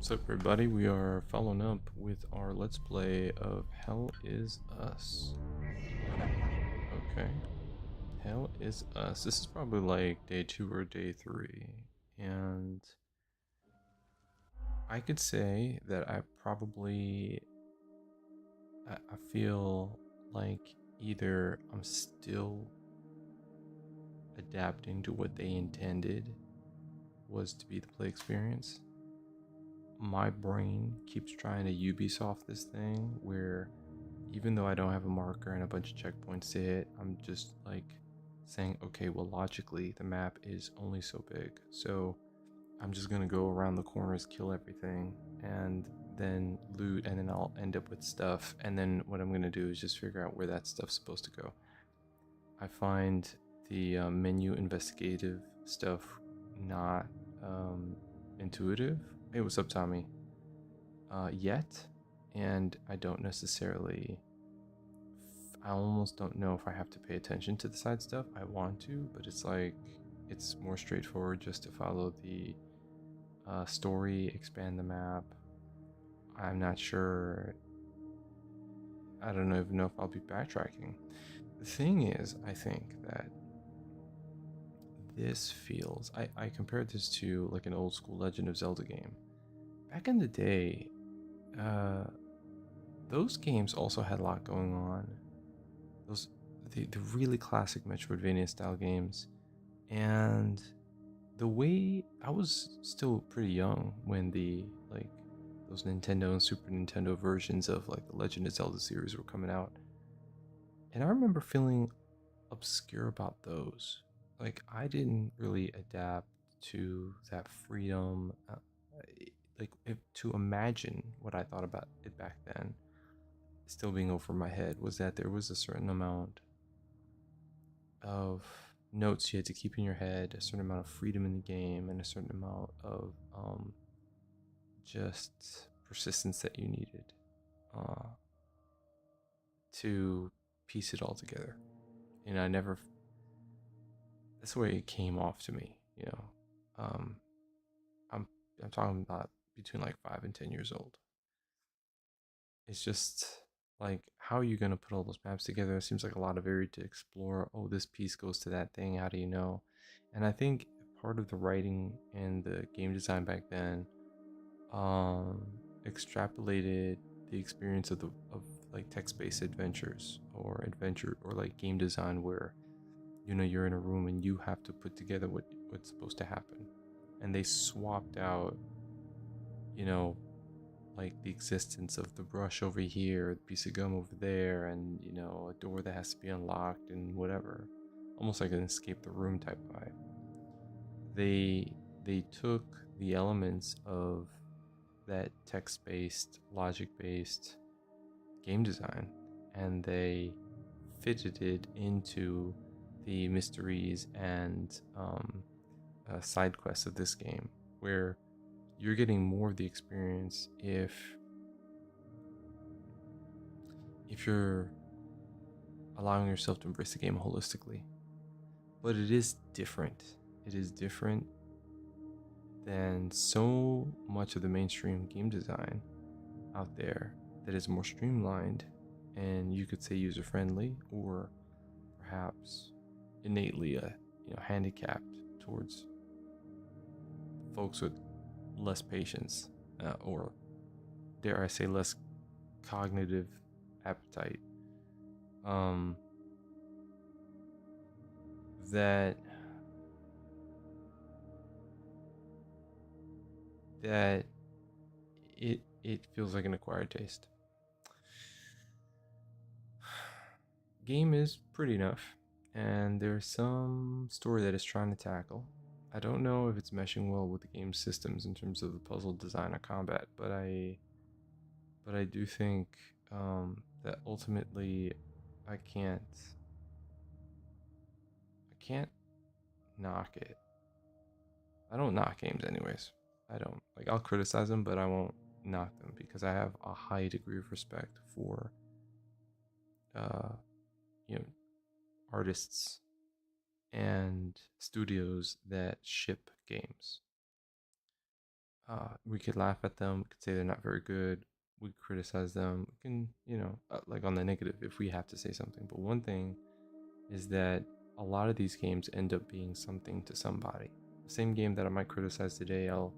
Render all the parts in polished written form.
What's up, everybody? We are following up with our Let's Play of Hell is Us. Okay. Hell is Us. This is probably like day 2 or day 3. And I could say that I feel like either I'm still adapting to what they intended was to be the play experience. My brain keeps trying to Ubisoft this thing where even though I don't have a marker and a bunch of checkpoints to hit, I'm just like saying, okay, well, logically, the map is only so big. So I'm just going to go around the corners, kill everything, and then loot, and then I'll end up with stuff. And then what I'm going to do is just figure out where that stuff's supposed to go. I find the menu investigative stuff not intuitive. Hey, what's up, Tommy? Yet, and I almost don't know if I have to pay attention to the side stuff. I want to, but it's like it's more straightforward just to follow the story, expand the map. I'm not sure. I don't even know if I'll be backtracking. The thing is, I think that this feels. I compared this to like an old school Legend of Zelda game. Back in the day, uh, those games also had a lot going on. Those the really classic Metroidvania style games. And the way I was still pretty young when the like those Nintendo and Super Nintendo versions of like the Legend of Zelda series were coming out. And I remember feeling obscure about those. Like I didn't really adapt to that freedom to imagine what I thought about it back then still being over my head was that there was a certain amount of notes you had to keep in your head, a certain amount of freedom in the game, and a certain amount of just persistence that you needed uh, to piece it all together. And I never, that's the way it came off to me, you know. Um, I'm, I'm talking about between like 5 and 10 years old. It's just like, how are you going to put all those maps together? It seems like a lot of area to explore. Oh, this piece goes to that thing. How do you know? And I think part of the writing and the game design back then um, extrapolated the experience of like text-based adventures or adventure or like game design where you're in a room and you have to put together what's supposed to happen, and they swapped out you know like the existence of the brush over here, the piece of gum over there, and a door that has to be unlocked and whatever, almost like an escape the room type vibe. They took the elements of that text-based, logic-based game design and they fitted it into the mysteries and side quests of this game, where you're getting more of the experience if you're allowing yourself to embrace the game holistically. But it is different. It is different than so much of the mainstream game design out there that is more streamlined and you could say user friendly, or perhaps innately handicapped towards folks with less patience, or dare I say less cognitive appetite, um, that that it feels like an acquired taste. Game is pretty enough, and there's some story that it's trying to tackle. I don't know if it's meshing well with the game's systems in terms of the puzzle design or combat, but I do think that ultimately I can't I can't knock it. I don't knock games anyways. I don't like I'll criticize them, but I won't knock them because I have a high degree of respect for uh you know artists and studios that ship games. We could laugh at them. We could say they're not very good. We could criticize them. We can, like on the negative if we have to say something. But one thing is that a lot of these games end up being something to somebody. The same game that I might criticize today, I'll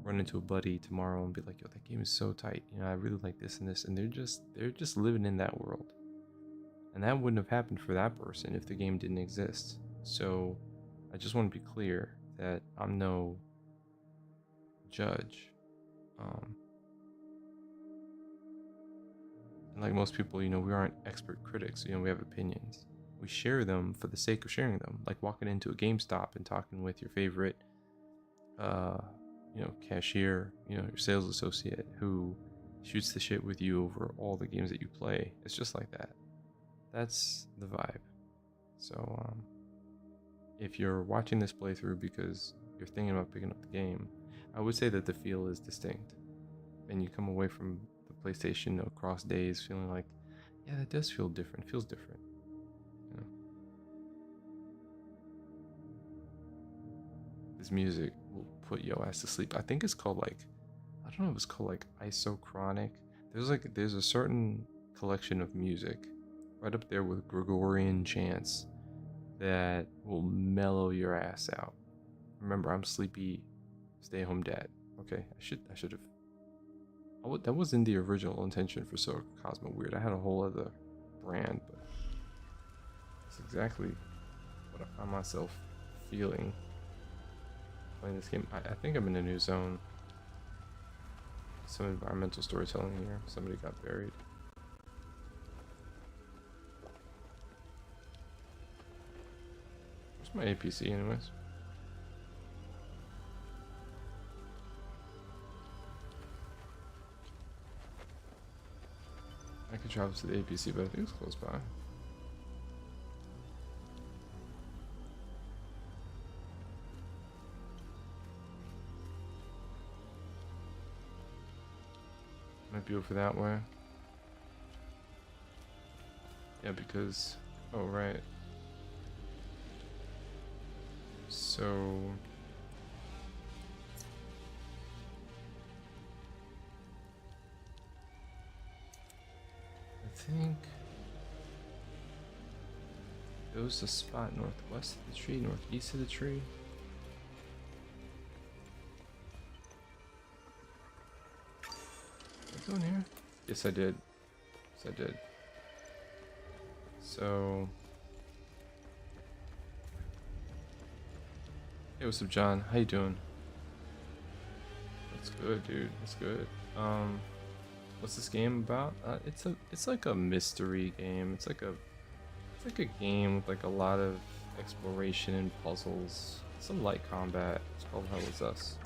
run into a buddy tomorrow and be like, "Yo, that game is so tight. I really like this and this," and they're just living in that world, and that wouldn't have happened for that person if the game didn't exist. So, I just want to be clear that I'm no judge. Um, and like most people, we aren't expert critics. We have opinions. We share them for the sake of sharing them, like walking into a GameStop and talking with your favorite uh, cashier, your sales associate who shoots the shit with you over all the games that you play. It's just like that. That's the vibe. So, if you're watching this playthrough because you're thinking about picking up the game, I would say that the feel is distinct. And you come away from the PlayStation across days feeling like, yeah, that does feel different. It feels different. You know, this music will put your ass to sleep. I think it's called like, I don't know if it's called like isochronic. There's a certain collection of music right up there with Gregorian chants that will mellow your ass out. Remember, I'm sleepy, stay-home dad. Okay, I should have. That wasn't the original intention for So Cosmo Weird. I had a whole other brand, but it's exactly what I find myself feeling playing this game. I think I'm in a new zone. Some environmental storytelling here. Somebody got buried. Where's my APC, anyways? I could travel to the APC, but I think it's close by. Might be over that way. Yeah, because... Oh, right. So... I think... There was a spot northwest of the tree, northeast of the tree. Did I go in here? Yes, I did. Yes, I did. So... Hey, what's up, John? How you doing? That's good, dude. That's good. What's this game about? It's like a mystery game. It's like a game with like a lot of exploration and puzzles. Some light combat. It's called Hell Is Us.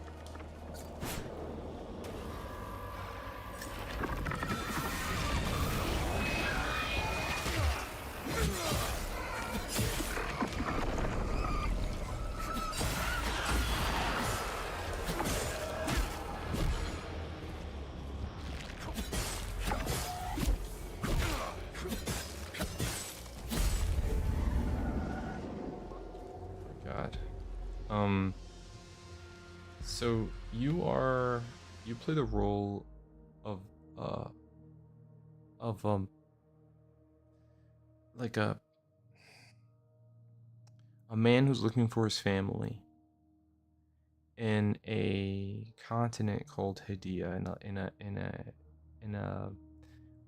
God. So you play the role of uh of like a man who's looking for his family in a continent called Hydia, in a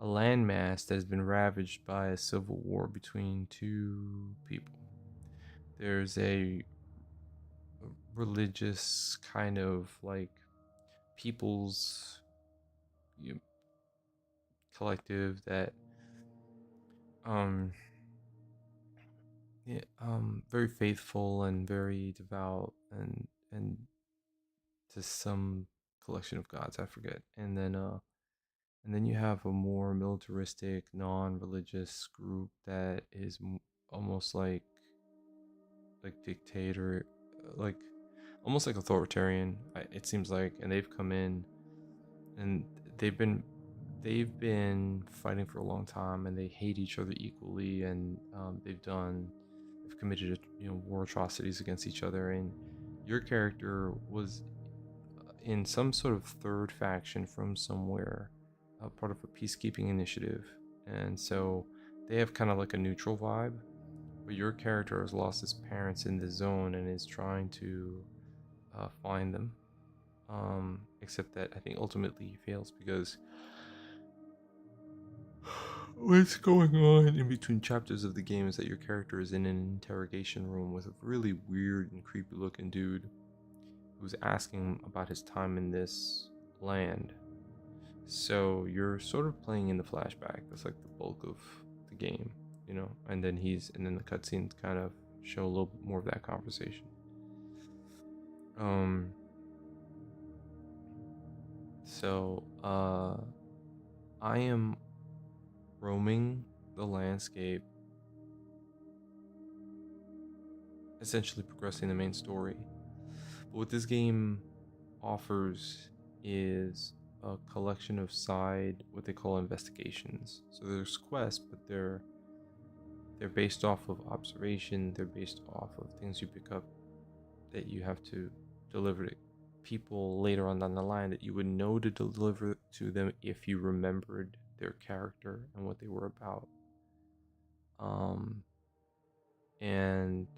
landmass that has been ravaged by a civil war between two people. There's a religious kind of like people's you collective that um yeah, very faithful and very devout and to some collection of gods, I forget. And then you have a more militaristic, non-religious group that is almost like dictator, like almost like authoritarian. It seems like, and they've come in and they've been they've been fighting for a long time, and they hate each other equally, and they've committed war atrocities against each other. And your character was in some sort of third faction from somewhere, part of a peacekeeping initiative, and so they have kind of like a neutral vibe. But your character has lost his parents in the zone and is trying to find them. Except that I think ultimately he fails because what's going on in between chapters of the game is that your character is in an interrogation room with a really weird and creepy looking dude who's asking him about his time in this land. So you're sort of playing in the flashback. That's like the bulk of the game, you know. And then the cutscenes kind of show a little bit more of that conversation. So I am roaming the landscape, essentially progressing the main story. But what this game offers is a collection of what they call investigations. So there's quests, but they're based off of observation. They're based off of things you pick up that you have to deliver to people later on down the line that you would know to deliver to them if you remembered their character and what they were about. And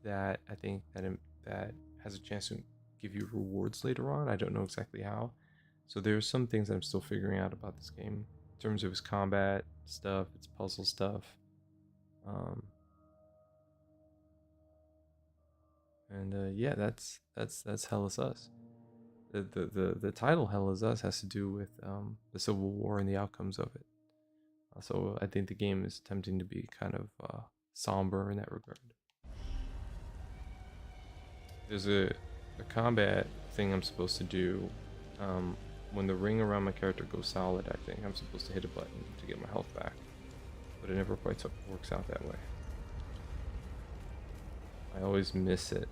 that I think that has a chance to give you rewards later on. I don't know exactly how. So there's some things I'm still figuring out about this game in terms of its combat stuff, its puzzle stuff. Yeah, that's Hell is Us. The title Hell is Us has to do with the Civil War and the outcomes of it. So I think the game is attempting to be kind of somber in that regard. There's a combat thing I'm supposed to do. When the ring around my character goes solid, I think I'm supposed to hit a button to get my health back. But it never quite works out that way. I always miss it.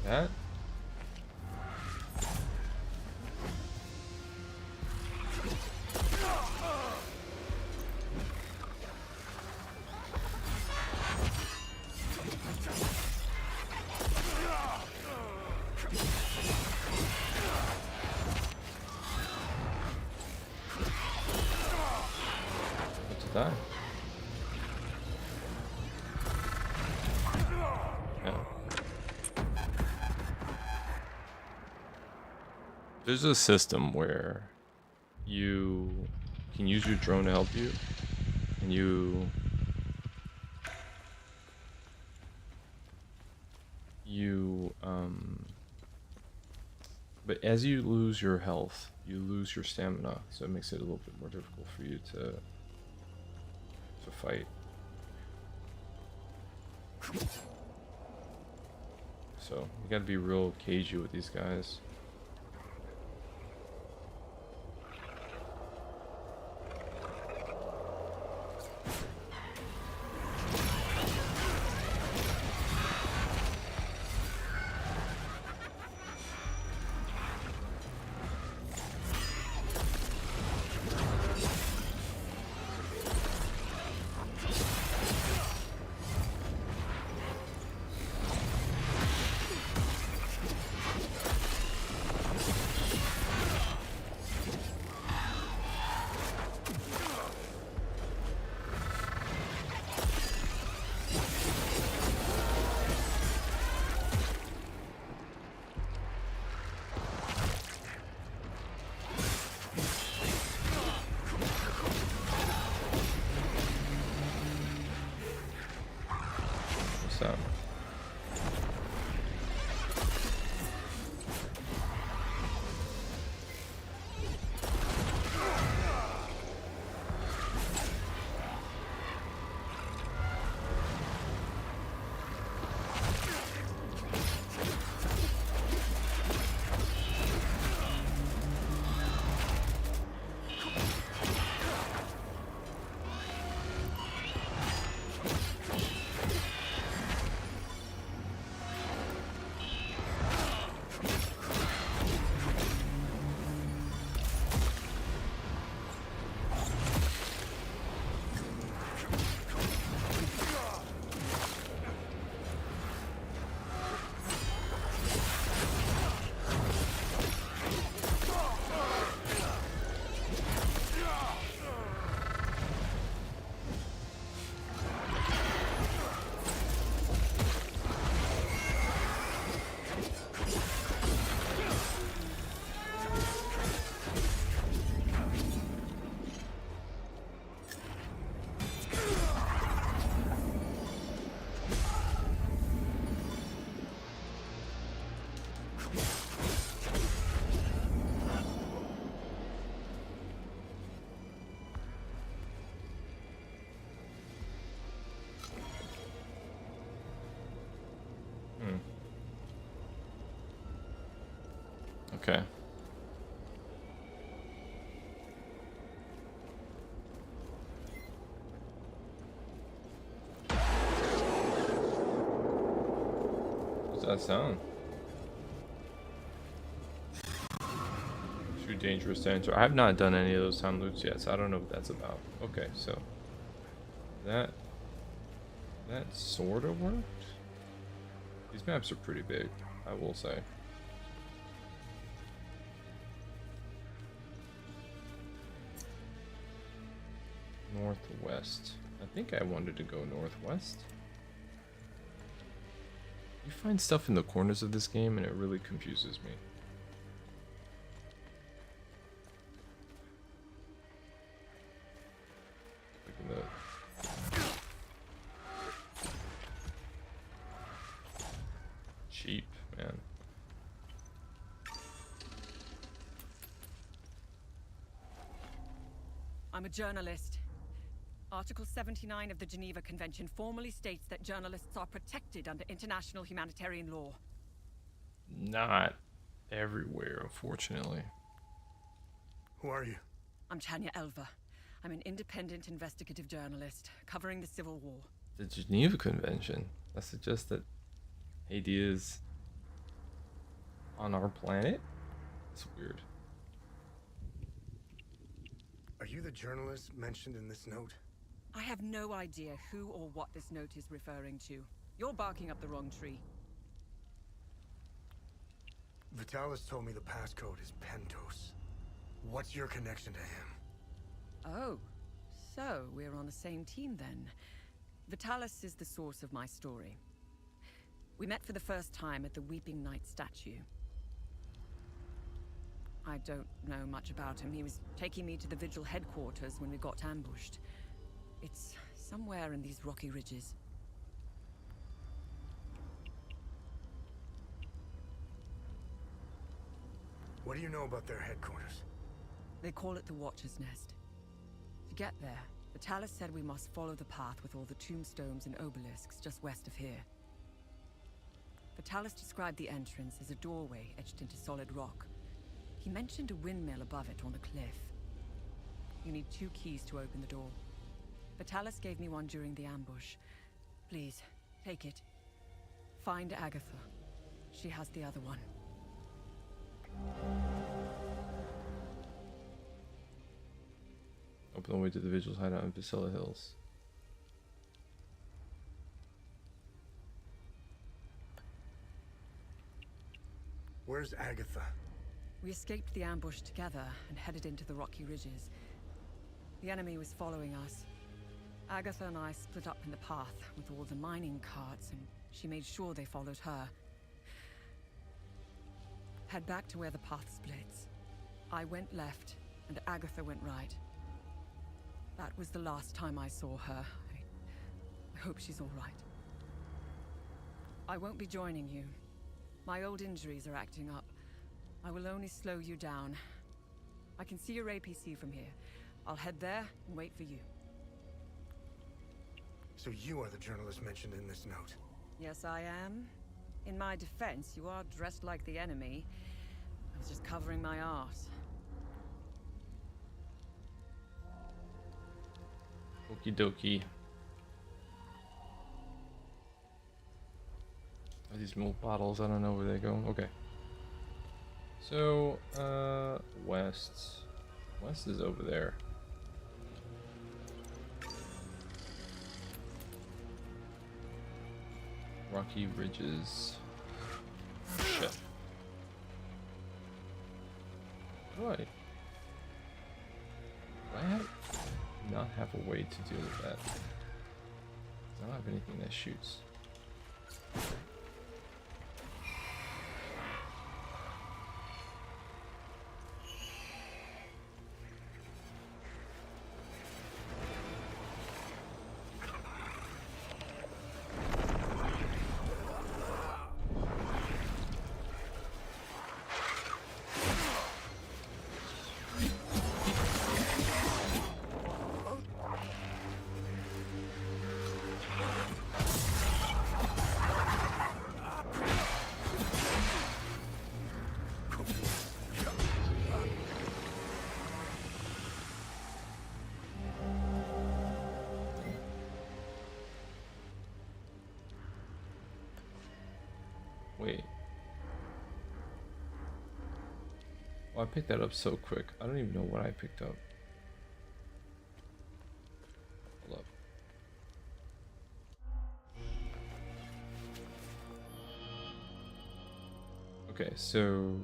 That? What's that? There's a system where you can use your drone to help you, and but as you lose your health, you lose your stamina, so it makes it a little bit more difficult for you to fight. So you gotta be real cagey with these guys. What's up? Okay. What's that sound? Too dangerous to enter. I have not done any of those sound loops yet, so I don't know what that's about. Okay, so that sort of worked. These maps are pretty big, I will say. Northwest. I think I wanted to go northwest. You find stuff in the corners of this game and it really confuses me. Look at that. Cheap, man. I'm a journalist. Article 79 of the Geneva Convention formally states that journalists are protected under international humanitarian law. Not everywhere, unfortunately. Who are you? I'm Tanya Elva. I'm an independent investigative journalist covering the Civil War. The Geneva Convention. That suggests that Haiti is on our planet? It's weird. Are you the journalist mentioned in this note? I have no idea who or what this note is referring to. You're barking up the wrong tree. Vitalis told me the passcode is Pentos. What's your connection to him? Oh, so we're on the same team then. Vitalis is the source of my story. We met for the first time at the Weeping Knight statue. I don't know much about him. He was taking me to the Vigil headquarters when we got ambushed. It's somewhere in these rocky ridges. What do you know about their headquarters? They call it the Watcher's Nest. To get there, Vitalis said we must follow the path with all the tombstones and obelisks just west of here. Vitalis described the entrance as a doorway etched into solid rock. He mentioned a windmill above it on the cliff. You need 2 keys to open the door. Vitalis gave me one during the ambush. Please, take it. Find Agatha. She has the other one. Open the way to the Vigil's hideout in Basilla Hills. Where's Agatha? We escaped the ambush together and headed into the rocky ridges. The enemy was following us. Agatha and I split up in the path with all the mining carts, and she made sure they followed her. Head back to where the path splits. I went left, and Agatha went right. That was the last time I saw her. I hope she's all right. I won't be joining you. My old injuries are acting up. I will only slow you down. I can see your APC from here. I'll head there and wait for you. So you are the journalist mentioned in this note? Yes, I am. In my defense, you are dressed like the enemy. I was just covering my arse. Okie dokie. Are these milk bottles? I don't know where they go. Okay. So, west. West is over there. Rocky ridges. Shit. What? Do I have not have a way to deal with that? I don't have anything that shoots. Oh, I picked that up so quick. I don't even know what I picked up. Hold up. Okay, so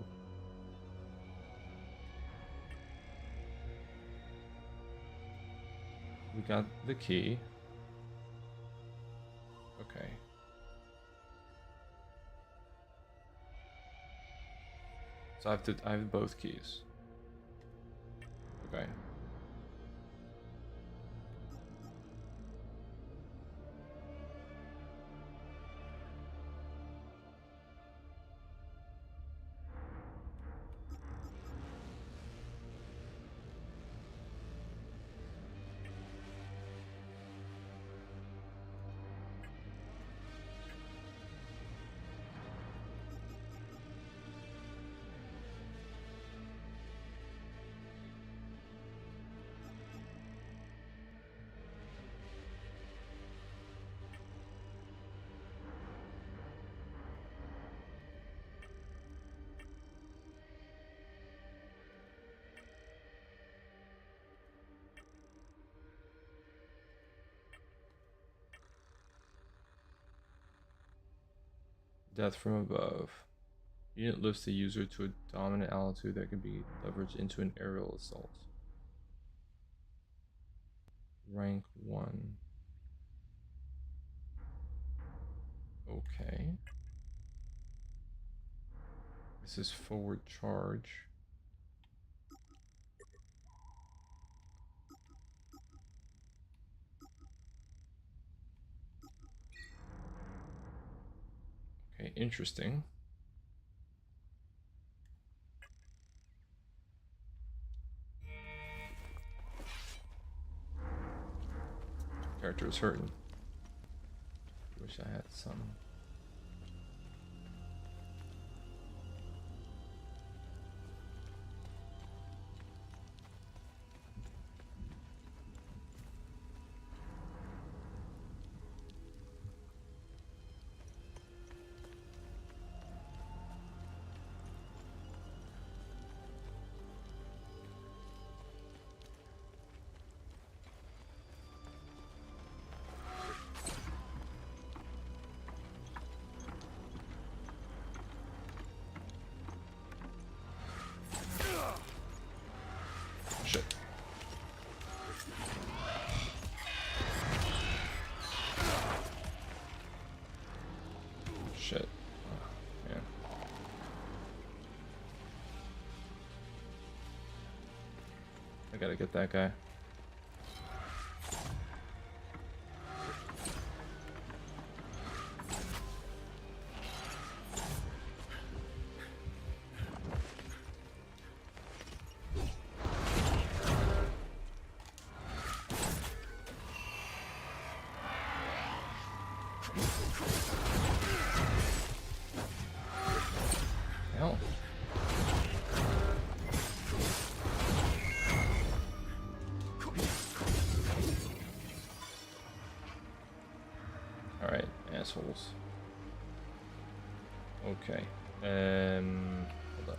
we got the key. Okay. So I have both keys. Okay. Death from above. Unit lifts the user to a dominant altitude that can be leveraged into an aerial assault. Rank 1. Okay. This is forward charge. Okay, interesting. Character is hurting. Wish I had some. Shit. Shit. Oh, man. I gotta get that guy. Hell. Alright, assholes. Okay. Hold up.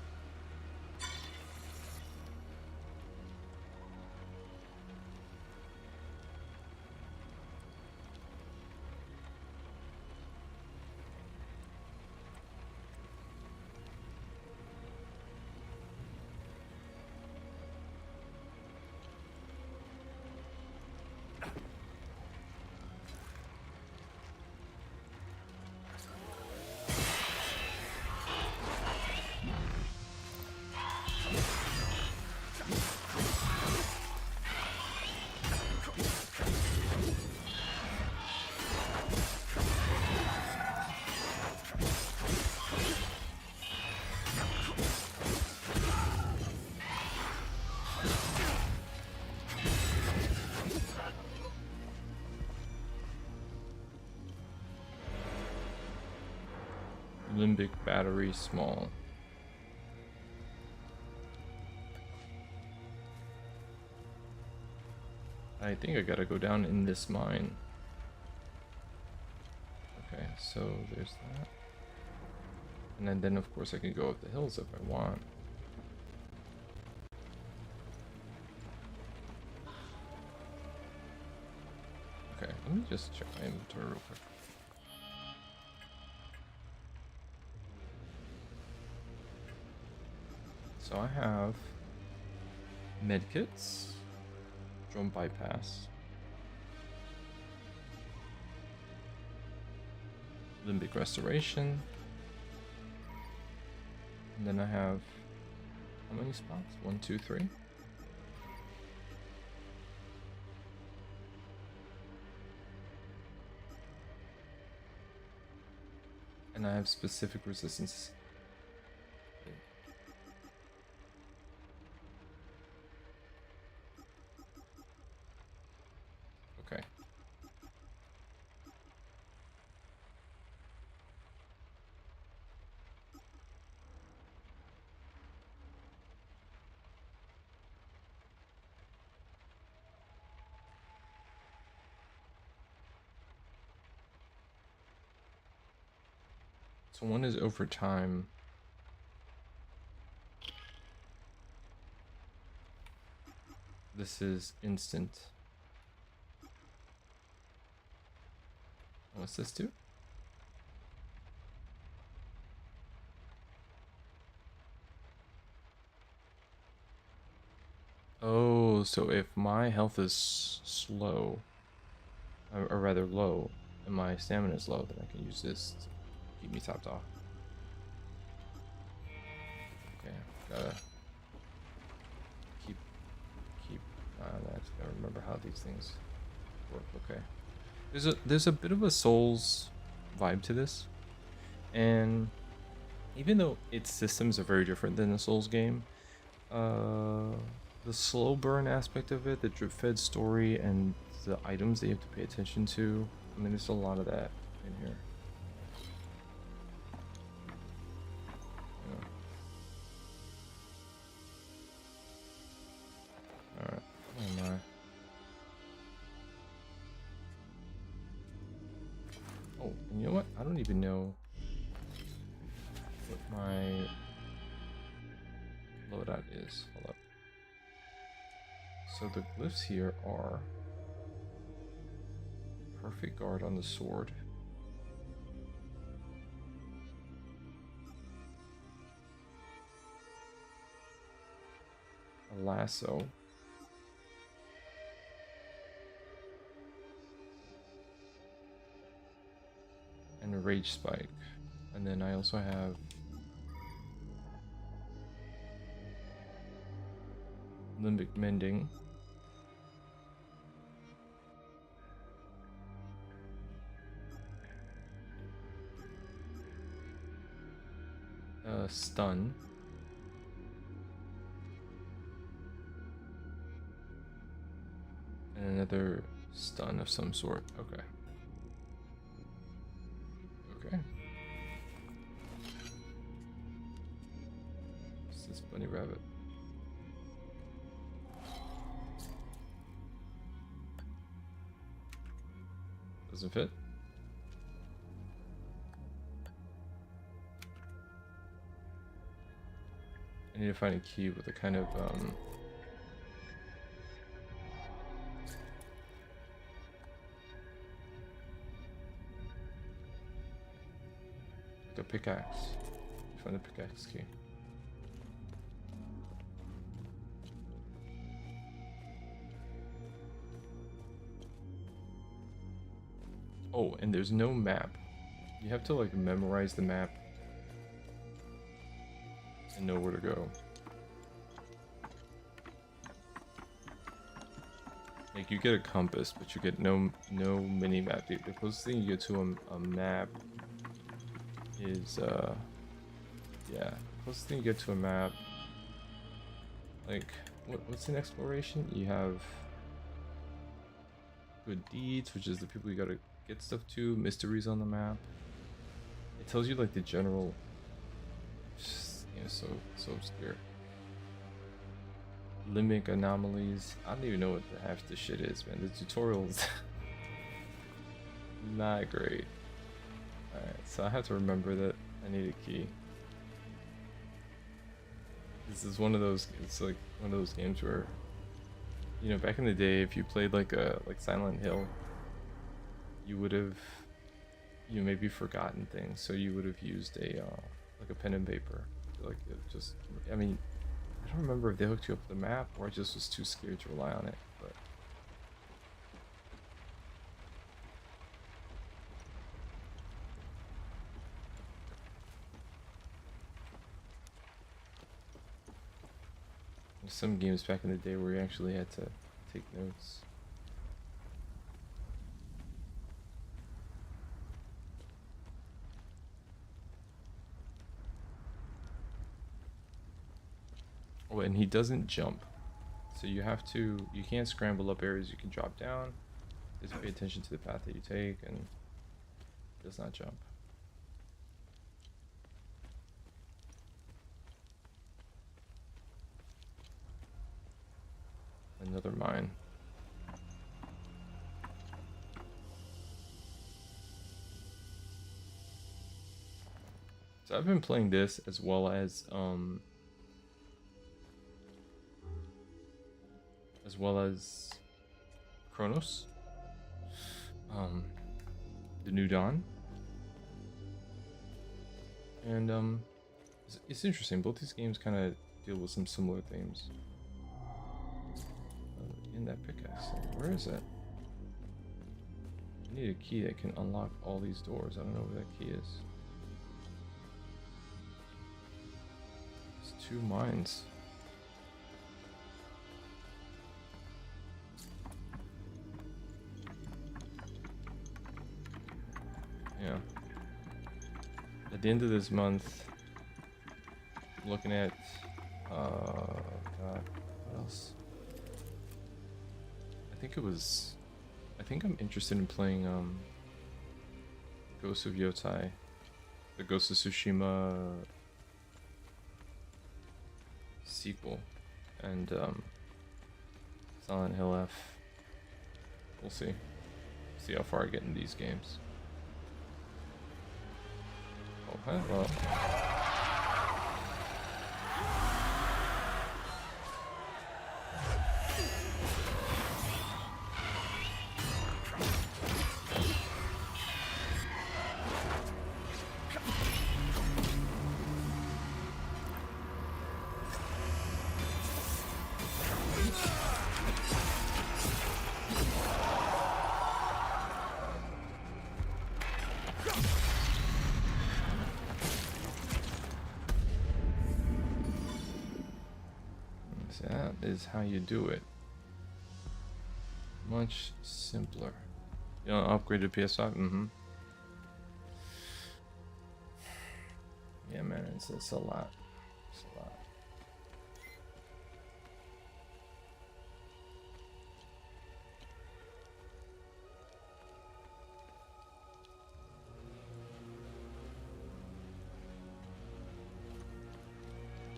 Limbic battery small. I think I gotta go down in this mine. Okay, so there's that. And then of course I can go up the hills if I want. Let me just check my inventory real quick. So I have medkits, drone bypass, limbic restoration, and then I have how many spots? 1, 2, 3. And I have specific resistance. Okay. So one is over time. This is instant. What's this do? Oh, so if my health is slow, or rather low, and my stamina is low, then I can use this to keep me topped off. Okay, gotta keep. I just gotta remember how these things work. Okay, there's a bit of a Souls vibe to this, and even though its systems are very different than the Souls game, the slow burn aspect of it, the drip fed story, and the items that you have to pay attention to. I mean, there's a lot of that in here. Yeah. Alright. Oh my. Oh, and you know what? I don't even know what my loadout is. Hold up. So the glyphs here are perfect guard on the sword, a lasso, and a rage spike. And then I also have limbic mending, stun, and another stun of some sort. Okay. Okay. What's this bunny rabbit? Doesn't fit. I need to find a key with a kind of like a pickaxe. Find the pickaxe key. Oh, and there's no map. You have to like memorize the map and know where to go. Like you get a compass, but you get no mini map. The closest thing you get to a map is yeah, the closest thing you get to a map. Like what's in exploration? You have good deeds, which is the people you gotta get stuff to. Mysteries on the map. It tells you like the general. Just, you know, so obscure. Limbic anomalies. I don't even know what the half this shit is, man. The tutorial's not great. Alright, so I have to remember that I need a key. This is one of those, it's like one of those games where, you know, back in the day, if you played like Silent Hill, you would have, maybe forgotten things, so you would have used a like a pen and paper. Like it just, I mean, I don't remember if they hooked you up with the map or I just was too scared to rely on it, but. There's some games back in the day where you actually had to take notes. Oh, and he doesn't jump. So you can't scramble up areas, you can drop down. Just pay attention to the path that you take, and it does not jump. Another mine. So I've been playing this as well as Chronos, the New Dawn, and it's interesting. Both these games kind of deal with some similar themes. In that pickaxe, where is it? I need a key that can unlock all these doors. I don't know where that key is. It's 2 mines. Yeah. At the end of this month, I'm looking at God, what else? I think I'm interested in playing Ghost of Yotai, the Ghost of Tsushima sequel, and Silent Hill F. We'll see. See how far I get in these games. Oh, hello. That is how you do it. Much simpler. You know, upgrade to PS5? Mm-hmm. Yeah, man, it's a lot. It's a lot.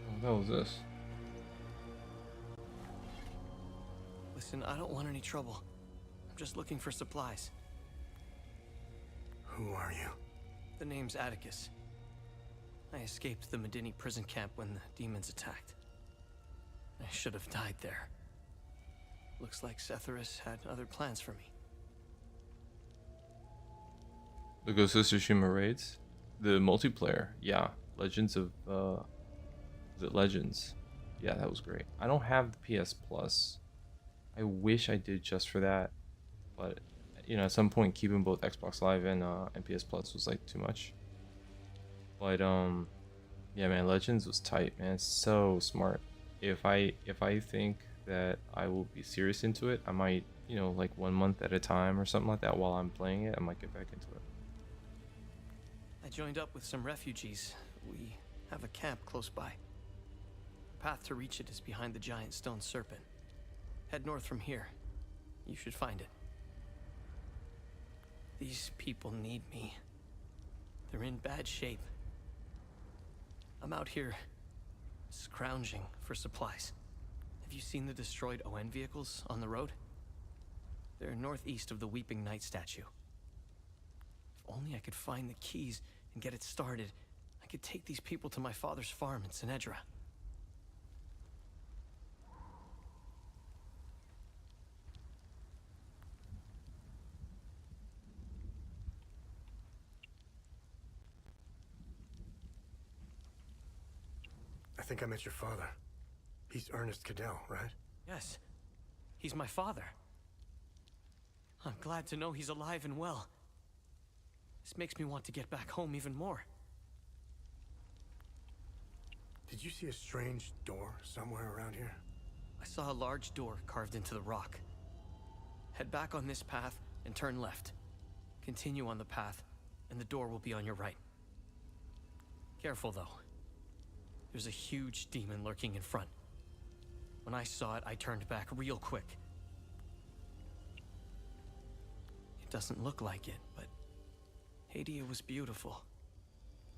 What the hell is this? Listen, I don't want any trouble. I'm just looking for supplies. Who are you? The name's Atticus. I escaped the Medini prison camp when the demons attacked. I should have died there. Looks like Setharus had other plans for me. The Ghost of Tsushima raids? The multiplayer, yeah. Legends of, is it Legends? Yeah, that was great. I don't have the PS Plus. I wish I did just for that, but you know, at some point keeping both Xbox Live and PS Plus was like too much. But yeah, man, Legends was tight, man. It's so smart. If I think that I will be serious into it, I might, you know, like 1 month at a time or something like that while I'm playing it, I might get back into it. I joined up with some refugees. We have a camp close by. The path to reach it is behind the giant stone serpent. Head north from here. You should find it. These people need me. They're in bad shape. I'm out here scrounging for supplies. Have you seen the destroyed ON vehicles on the road? They're northeast of the Weeping Knight statue. If only I could find the keys and get it started, I could take these people to my father's farm in Sinedra. think I met your father. He's Ernest Cadell, right? Yes, he's my father. I'm glad to know he's alive and well. This makes me want to get back home even more. Did you see a strange door somewhere around here? I saw a large door carved into the rock. Head back on this path and turn left. Continue on the path, and the door will be on your right. Careful, though. There's a huge demon lurking in front. When I saw it, I turned back real quick. It doesn't look like it, but Hadia was beautiful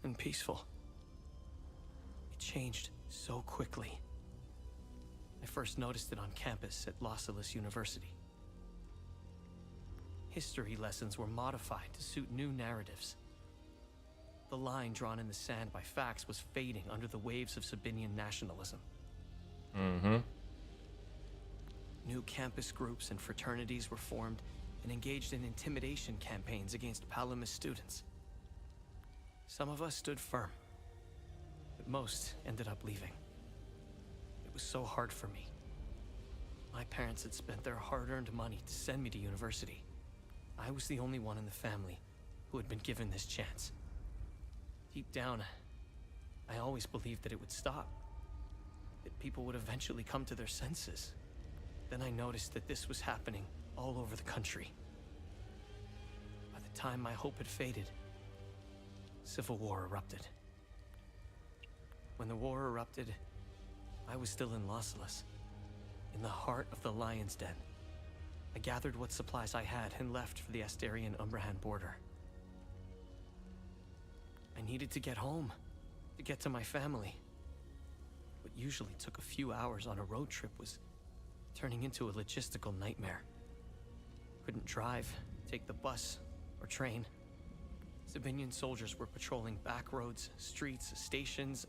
and peaceful. It changed so quickly. I first noticed it on campus at Los Angeles University. History lessons were modified to suit new narratives. The line drawn in the sand by facts was fading under the waves of Sabinian nationalism. New campus groups and fraternities were formed and engaged in intimidation campaigns against Palamist students. Some of us stood firm, but most ended up leaving. It was so hard for me. My parents had spent their hard-earned money to send me to university. I was the only one in the family who had been given this chance. Deep down, I always believed that it would stop, that people would eventually come to their senses. Then I noticed that this was happening all over the country. By the time my hope had faded, civil war erupted. When the war erupted, I was still in Los Angeles, in the heart of the Lion's Den. I gathered what supplies I had and left for the Astarian-Umbrahan border. I needed to get home, to get to my family. What usually took a few hours on a road trip was turning into a logistical nightmare. Couldn't drive, take the bus, or train. Sabinian soldiers were patrolling back roads, streets, stations,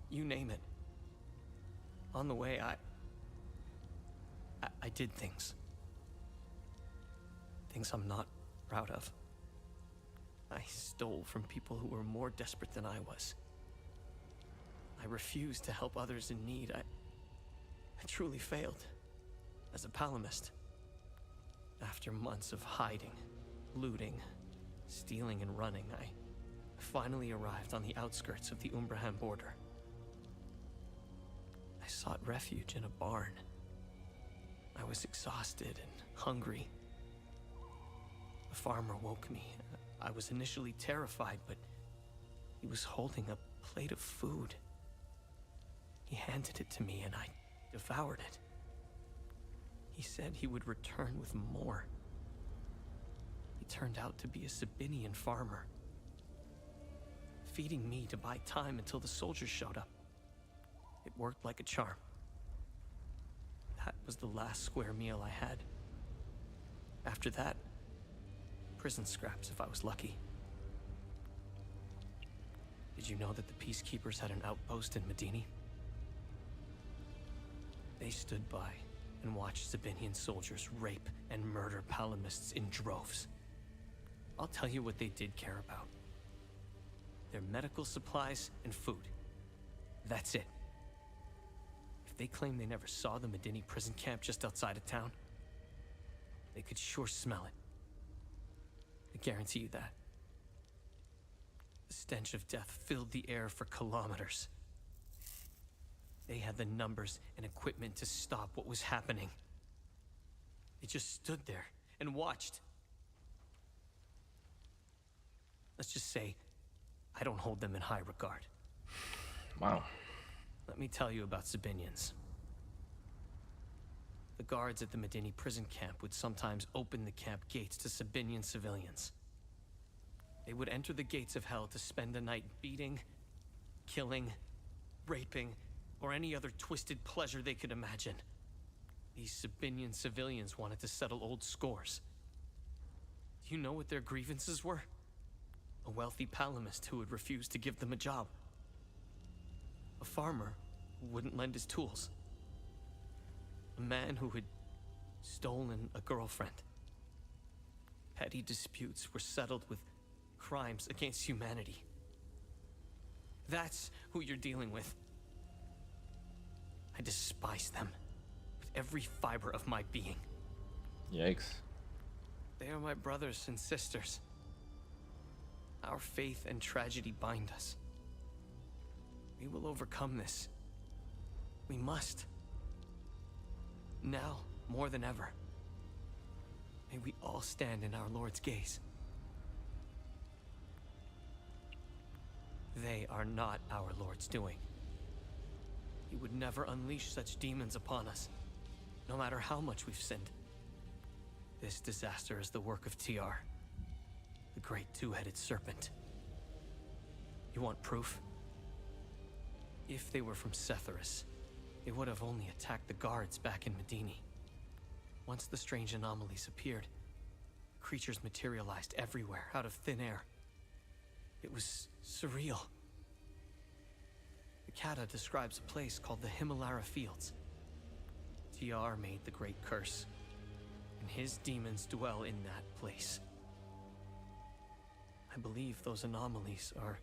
you name it. On the way, I did things. Things I'm not proud of. I stole from people who were more desperate than I was. I refused to help others in need. I truly failed as a Palamist. After months of hiding, looting, stealing, and running, I finally arrived on the outskirts of the Umbrahan border. I sought refuge in a barn. I was exhausted and hungry. The farmer woke me. I was initially terrified, but he was holding a plate of food. He handed it to me and I devoured it. He said he would return with more. He turned out to be a Sabinian farmer, feeding me to buy time until the soldiers showed up. It worked like a charm. That was the last square meal I had. After that, prison scraps if I was lucky. Did you know that the peacekeepers had an outpost in Medini? They stood by and watched Sabinian soldiers rape and murder Palamists in droves. I'll tell you what they did care about. Their medical supplies and food. That's it. If they claim they never saw the Medini prison camp just outside of town, they could sure smell it. I guarantee you that. The stench of death filled the air for kilometers. They had the numbers and equipment to stop what was happening. They just stood there and watched. Let's just say, I don't hold them in high regard. Wow. Let me tell you about Sabinians. The guards at the Medini prison camp would sometimes open the camp gates to Sabinian civilians. They would enter the gates of hell to spend the night beating, killing, raping, or any other twisted pleasure they could imagine. These Sabinian civilians wanted to settle old scores. Do you know what their grievances were? A wealthy Palamist who would refuse to give them a job. A farmer who wouldn't lend his tools. A man who had stolen a girlfriend. Petty disputes were settled with crimes against humanity. That's who you're dealing with. I despise them with every fiber of my being. Yikes. They are my brothers and sisters. Our faith and tragedy bind us. We will overcome this. We must. Now, more than ever. May we all stand in our Lord's gaze. They are not our Lord's doing. He would never unleash such demons upon us, no matter how much we've sinned. This disaster is the work of TR, the great two-headed serpent. You want proof? If they were from Setharis, they would have only attacked the guards back in Medini. Once the strange anomalies appeared, creatures materialized everywhere out of thin air. It was surreal. The Kata describes a place called the Himalara Fields. TR made the great curse, and his demons dwell in that place. I believe those anomalies are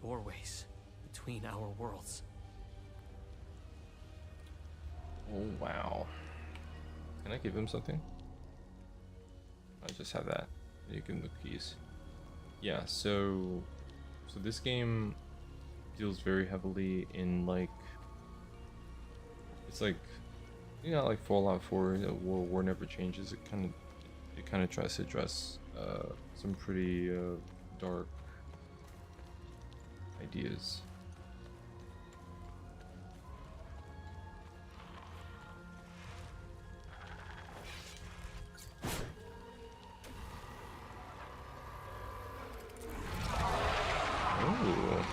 doorways between our worlds. Oh wow. Can I give him something? I just have that. You give him the keys. Yeah, so this game deals very heavily in like, it's like, you know, like Fallout 4, war never changes. It kind of tries to address some pretty dark ideas. Ooh.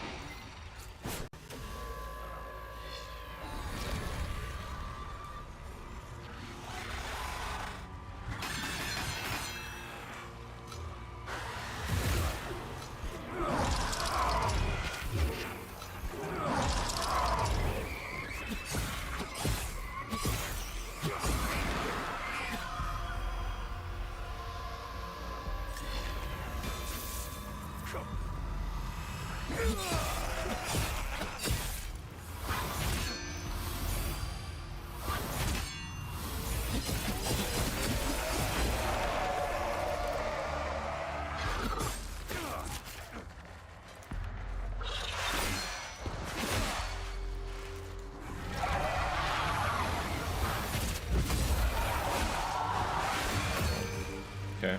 Okay,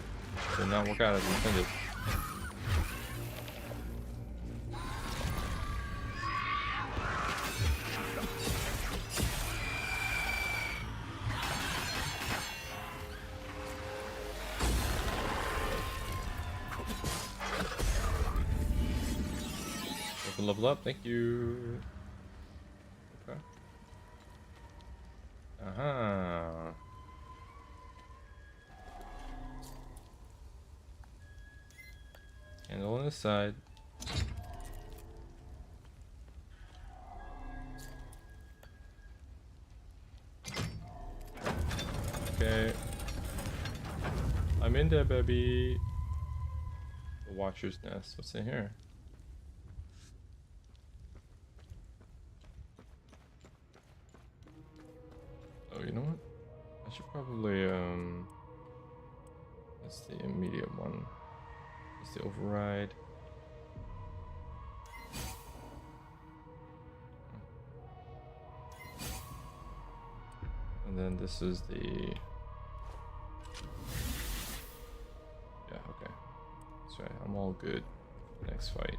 did not work out as intended. Level up, thank you. Okay. Uh-huh. Handle on this side. Okay. I'm in there, baby. The Watcher's Nest. What's in here? Oh, you know what? I should probably, that's the immediate one. That's the override. And then this is the... Yeah, okay. That's right, I'm all good for the next fight.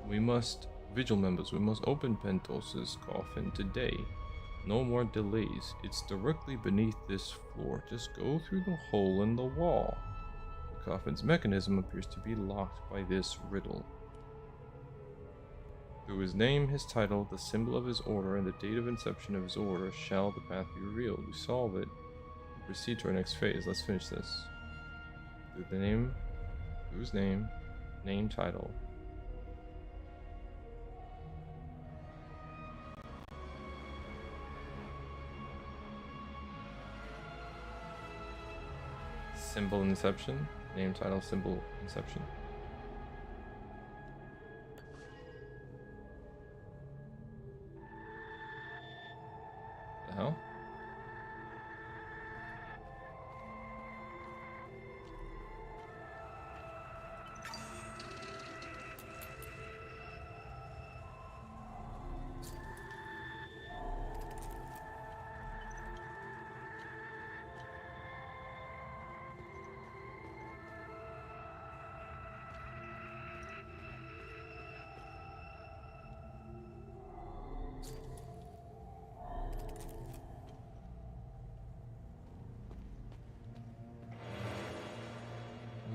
We must... Vigil members, we must open Pentos's coffin today. No more delays. It's directly beneath this floor. Just go through the hole in the wall. The coffin's mechanism appears to be locked by this riddle. Through his name, his title, the symbol of his order, and the date of inception of his order shall the path be revealed. We solve it and proceed to our next phase. Let's finish this. Through the name, through his name, title. Symbol inception, name, title, symbol inception.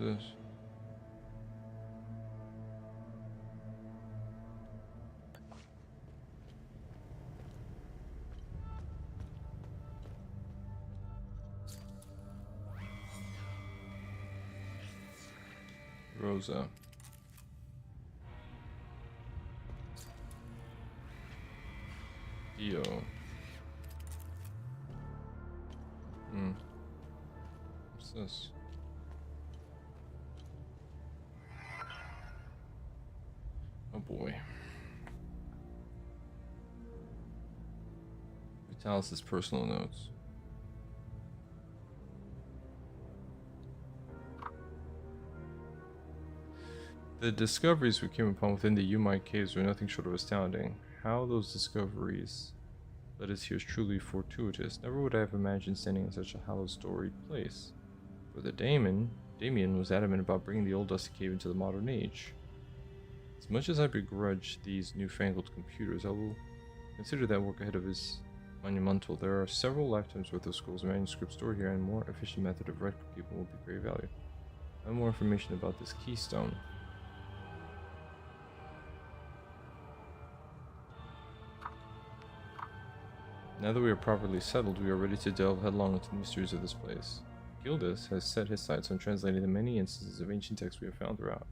this? Rosa. Dio. What's this? Oh boy. Vitalis' personal notes. The discoveries we came upon within the Umai caves were nothing short of astounding. How those discoveries led us here is truly fortuitous. Never would I have imagined standing in such a hallowed, storied place. Brother Damien was adamant about bringing the old dusty cave into the modern age. As much as I begrudge these newfangled computers, I will consider that work ahead of his monumental. There are several lifetimes worth of scrolls and manuscripts stored here, and a more efficient method of record keeping will be great value. I have more information about this keystone. Now that we are properly settled, we are ready to delve headlong into the mysteries of this place. Gildas has set his sights on translating the many instances of ancient texts we have found throughout,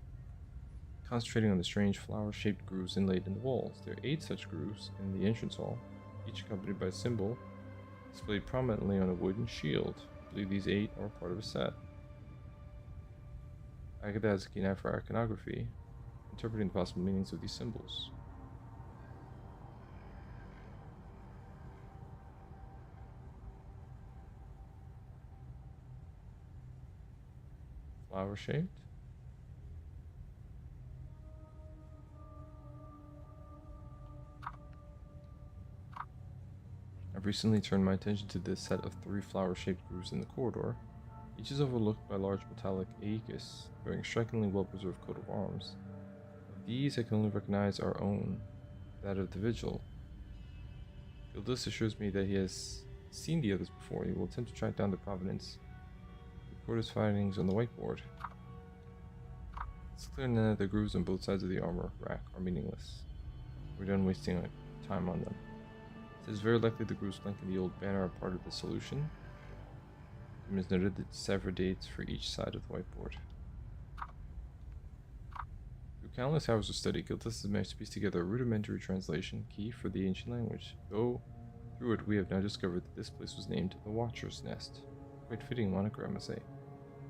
concentrating on the strange flower-shaped grooves inlaid in the walls. There are 8 such grooves in the entrance hall, each accompanied by a symbol displayed prominently on a wooden shield. I believe these 8 are part of a set. Agatha has a keen eye for iconography, interpreting the possible meanings of these symbols. Flower shaped. I've recently turned my attention to this set of 3 flower shaped grooves in the corridor. Each is overlooked by a large metallic aegis, bearing a strikingly well preserved coat of arms. Of these, I can only recognize our own, that of the Vigil. Gildas assures me that he has seen the others before. He will attempt to track down the provenance. Record his findings on the whiteboard. It's clear now that the grooves on both sides of the armor rack are meaningless. We're done wasting time on them. It is very likely the grooves flanking the old banner are part of the solution. It is noted that several dates for each side of the whiteboard. Through countless hours of study, Gildas has managed to piece together a rudimentary translation key for the ancient language. Though through it we have now discovered that this place was named the Watcher's Nest. Quite fitting moniker, I must say.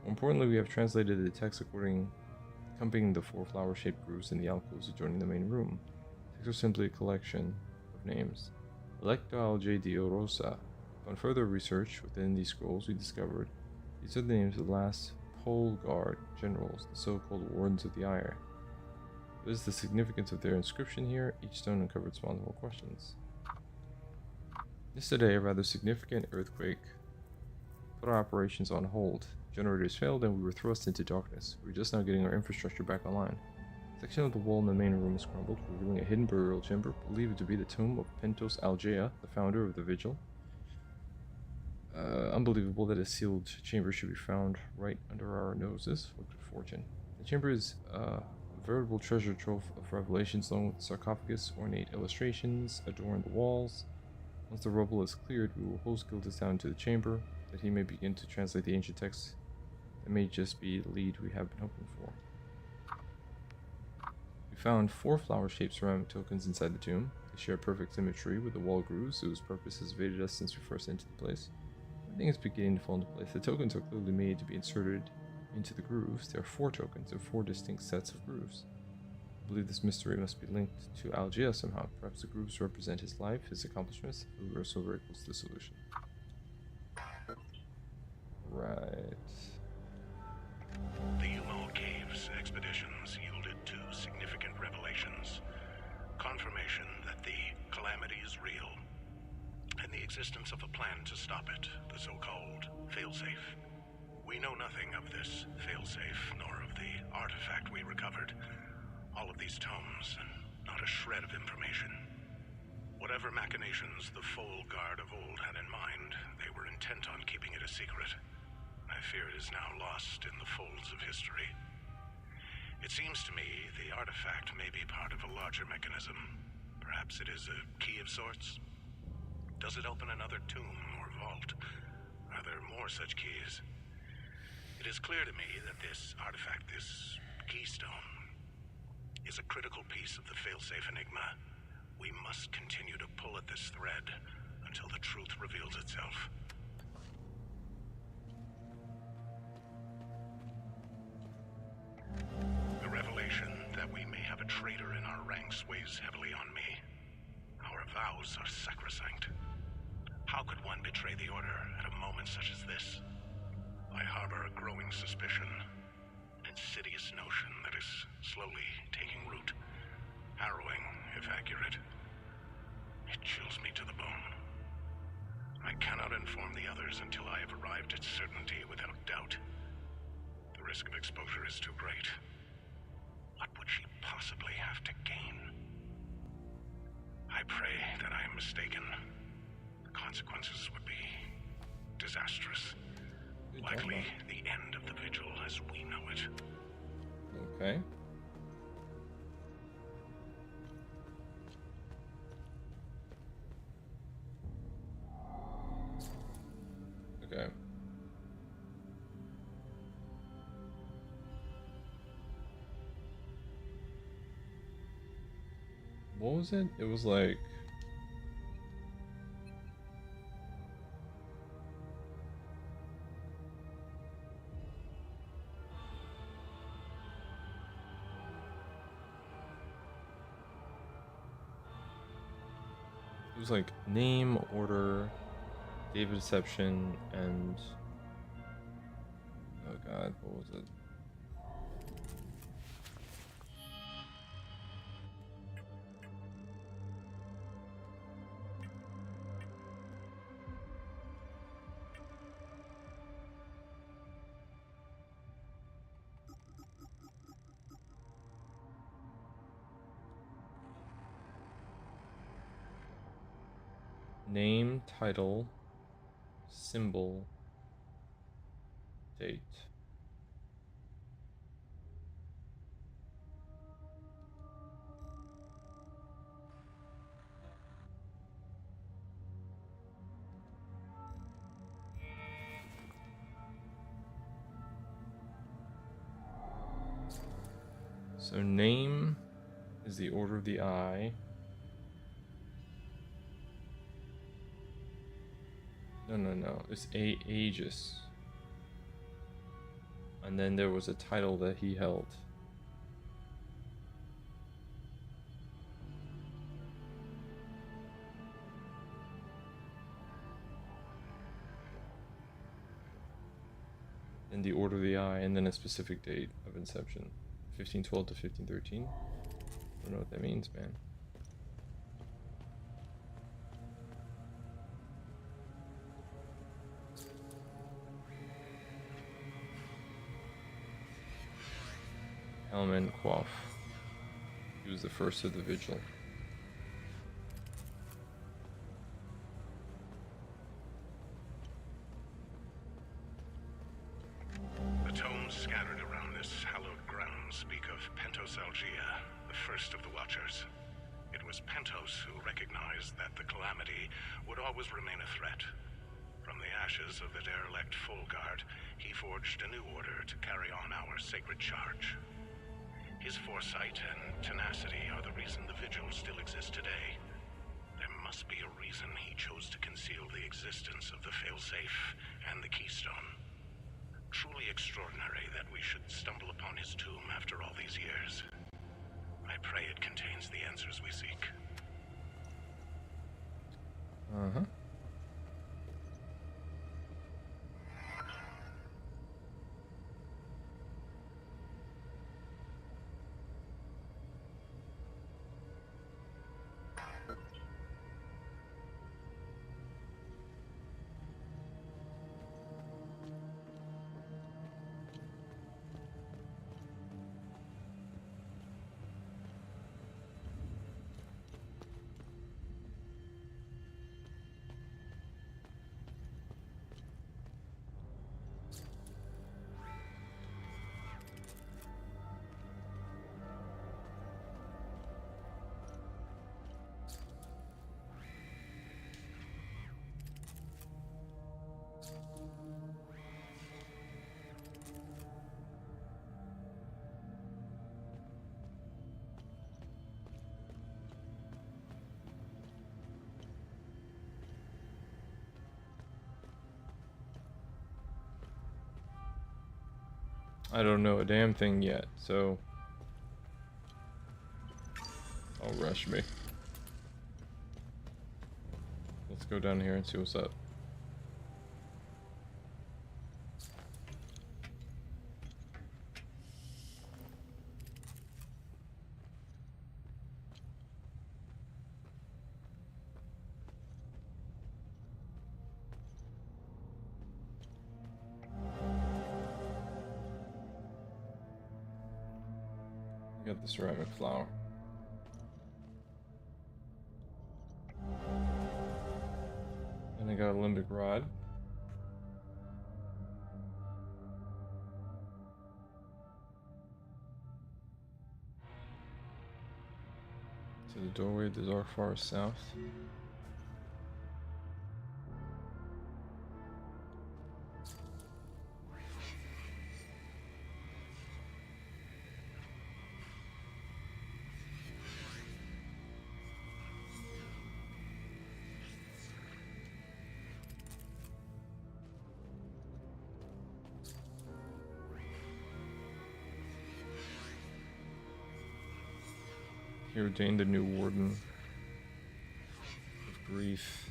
More importantly, we have translated the text accompanying the 4 flower-shaped grooves in the alcoves adjoining the main room. The text are simply a collection of names. Electo Alge de Orosa. Upon further research within these scrolls, we discovered these are the names of the last Pole Guard generals, the so-called Wardens of the Ire. What is the significance of their inscription here? Each stone uncovered multiple questions. Yesterday, a rather significant earthquake put our operations on hold. Generators failed and we were thrust into darkness. We were just now getting our infrastructure back online. A section of the wall in the main room is crumbled, revealing a hidden burial chamber, believed to be the tomb of Pentos Algea, the founder of the Vigil. Unbelievable that a sealed chamber should be found right under our noses. What good fortune. The chamber is a veritable treasure trove of revelations, along with sarcophagus, ornate illustrations adorn the walls. Once the rubble is cleared, we will host Gildas down to the chamber, that he may begin to translate the ancient texts. That may just be the lead we have been hoping for. We found 4 flower-shaped ceramic tokens inside the tomb. They share perfect symmetry with the wall grooves, whose purpose has evaded us since we first entered the place. Everything is beginning to fall into place. The tokens are clearly made to be inserted into the grooves. There are 4 tokens and 4 distinct sets of grooves. I believe this mystery must be linked to Algea somehow. Perhaps the grooves represent his life, his accomplishments. We are so very close to the solution. Right. The Umal Caves expeditions yielded 2 significant revelations. Confirmation that the calamity is real, and the existence of a plan to stop it, the so-called failsafe. We know nothing of this failsafe, nor of the artifact we recovered. All of these tomes, and not a shred of information. Whatever machinations the Foal Guard of old had in mind, they were intent on keeping it a secret. I fear it is now lost in the folds of history. It seems to me the artifact may be part of a larger mechanism. Perhaps it is a key of sorts? Does it open another tomb or vault? Are there more such keys? It is clear to me that this artifact, this keystone, is a critical piece of the failsafe enigma. We must continue to pull at this thread until the truth reveals itself. The revelation that we may have a traitor in our ranks weighs heavily on me. Our vows are sacrosanct. How could one betray the Order at a moment such as this? I harbor a growing suspicion, an insidious notion that is slowly taking root. Harrowing, if accurate. It chills me to the bone. I cannot inform the others until I have arrived at certainty without doubt. The risk of exposure is too great. What would she possibly have to gain? I pray that I am mistaken. The consequences would be disastrous. Likely the end of the vigil as we know it. Okay. Okay. What was it? It was like... It was like name, order, date of deception, and... Oh god, what was it? Name, title, symbol, date. So name is the order of the eye. No. It's Aegis. And then there was a title that he held. And the order of the eye, and then a specific date of inception. 1512 to 1513. I don't know what that means, man. Helman Quaff. He was the first of the vigil. The tomes scattered around this hallowed ground speak of Pentosalgia, the first of the Watchers. It was Pentos who recognized that the calamity would always remain a threat. From the ashes of the derelict Fulguard, he forged a new order to carry on our sacred charge. His foresight and tenacity are the reason the Vigil still exists today. There must be a reason he chose to conceal the existence of the failsafe and the keystone. Truly extraordinary that we should stumble upon his tomb after all these years. I pray it contains the answers we seek. Uh-huh. I don't know a damn thing yet, so don't rush me. Let's go down here and see what's up. Got the ceramic flower. And I got a limbic rod. To the doorway of the dark forest south. He ordained a new warden of grief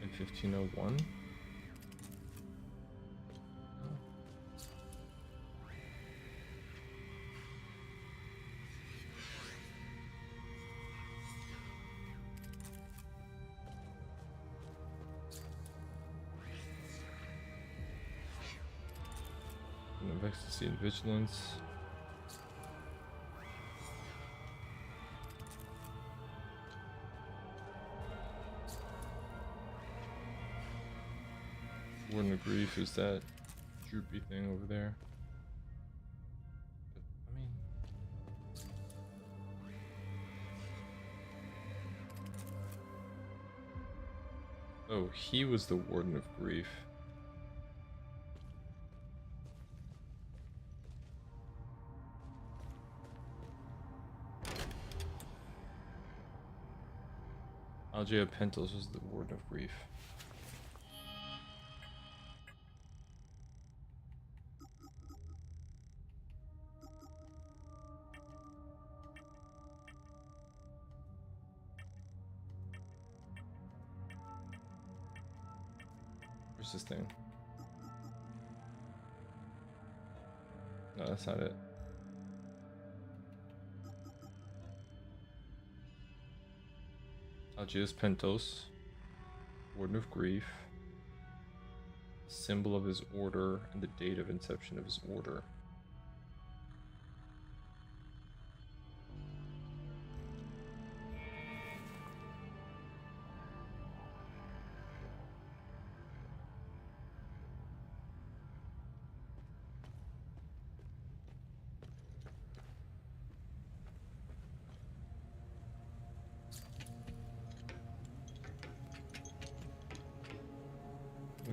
in 1501. And of ecstasy and vigilance. Warden of grief is that droopy thing over there. But, I mean, oh, he was the warden of grief. Algea Pentos was the warden of grief. Where's this thing? No, that's not it. Algeus Pentos, Warden of Grief, symbol of his order, and the date of inception of his order.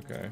Okay.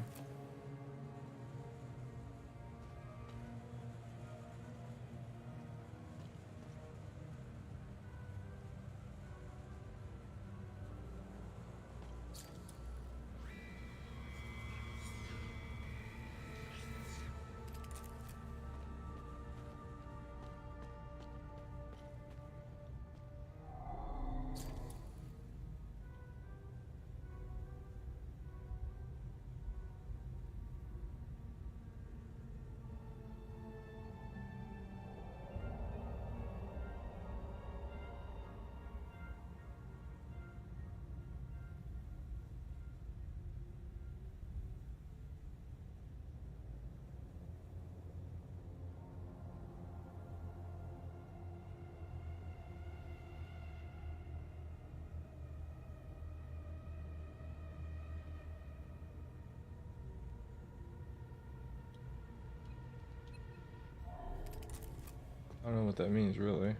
I don't know what that means, really.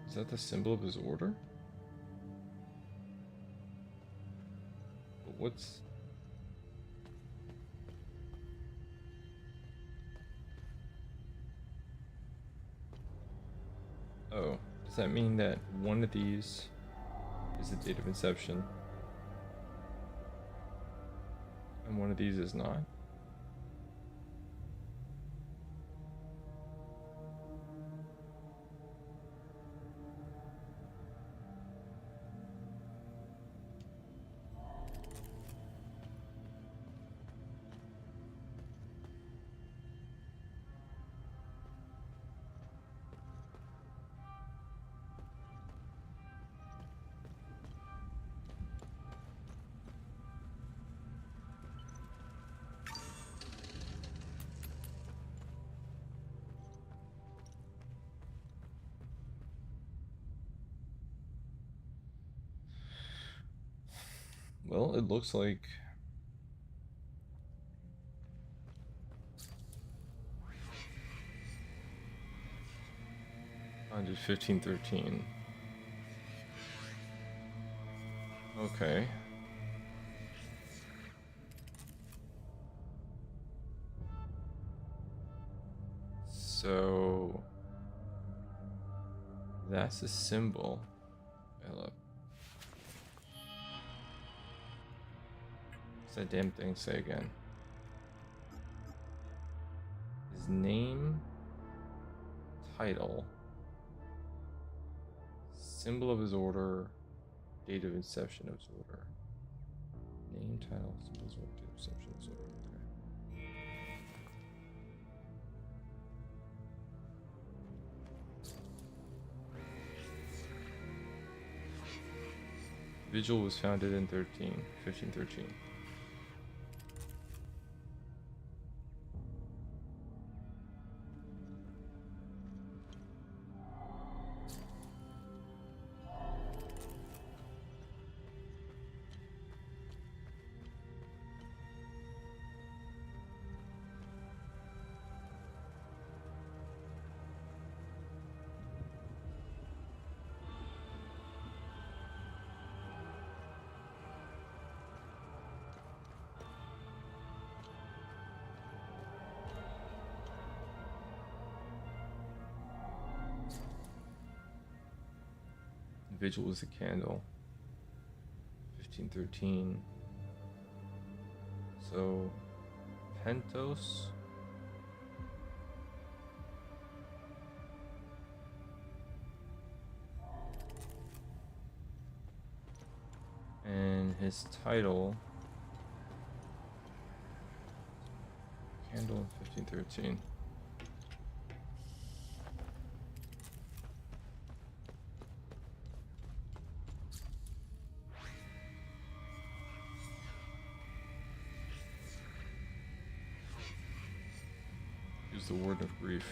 Is that the symbol of his order? But what's... Oh, Does that mean that one of these is the date of inception and one of these is not? Well, it looks like I did 1513. Okay. So that's a symbol. I love. What's that damn thing say again? His name, title, symbol of his order, date of inception of his order. Name, title, symbol of his order, date of inception of his order. Okay. Vigil was founded in 1513. Vigil was a candle. 1513. So, Pentos. And his title. Candle in 1513. The Warden of Grief.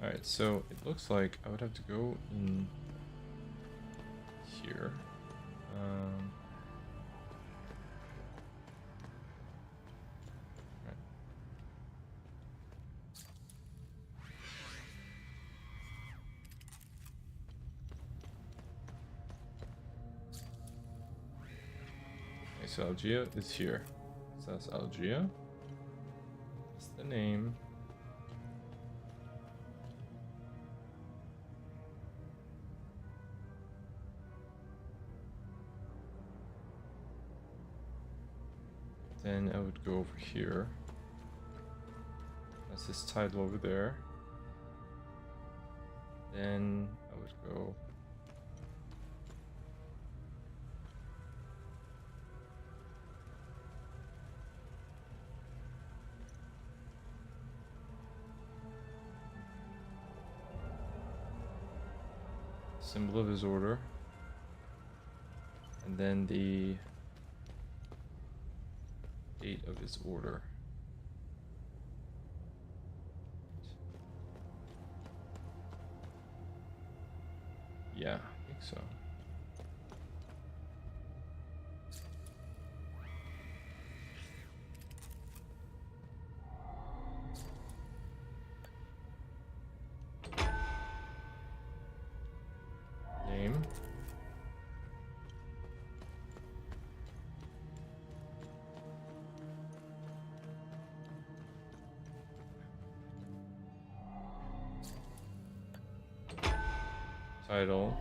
Alright, so it looks like I would have to go in here. So Algia is here. So that's Algia. That's the name. Then I would go over here. That's his title over there. Then I would go symbol of his order, and then the date of his order. Yeah, I think so. title.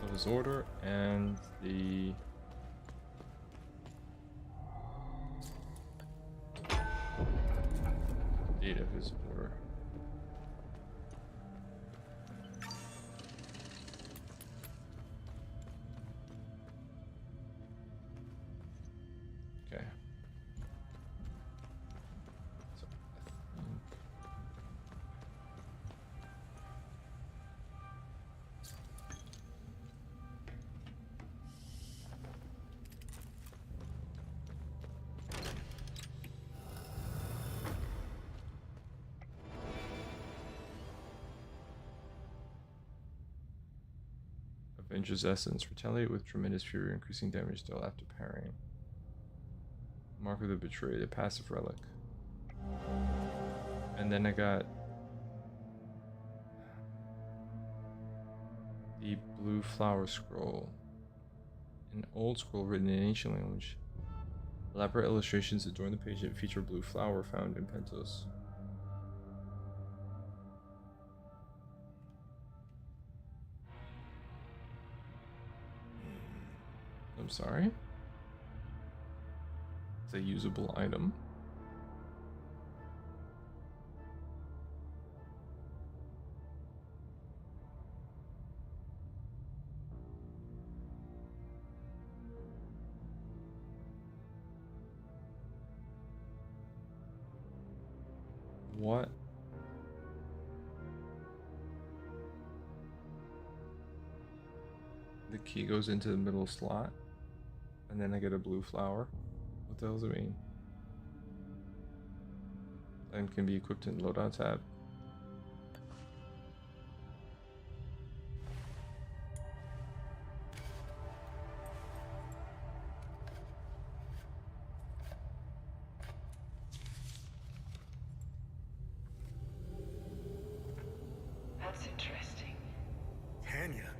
Of his order and the date of his order. Okay. So I think Avenger's Essence. Retaliate with tremendous fury, increasing damage dealt after parrying. Mark of the Betrayed, a passive relic. And then I got the Blue Flower Scroll. An old scroll written in ancient language. Elaborate illustrations adorn the page that feature a blue flower found in Pentos. I'm sorry? It's a usable item. What? The key goes into the middle slot, and then I get a blue flower. What the hell does it mean? And can be equipped in loadout tab. That's interesting. Tanya?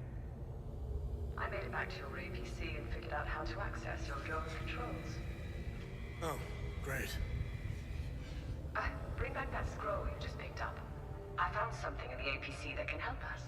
I made it back to your APC and figured out how to access your drone's controls. Oh, great. Bring back that scroll you just picked up. I found something in the APC that can help us.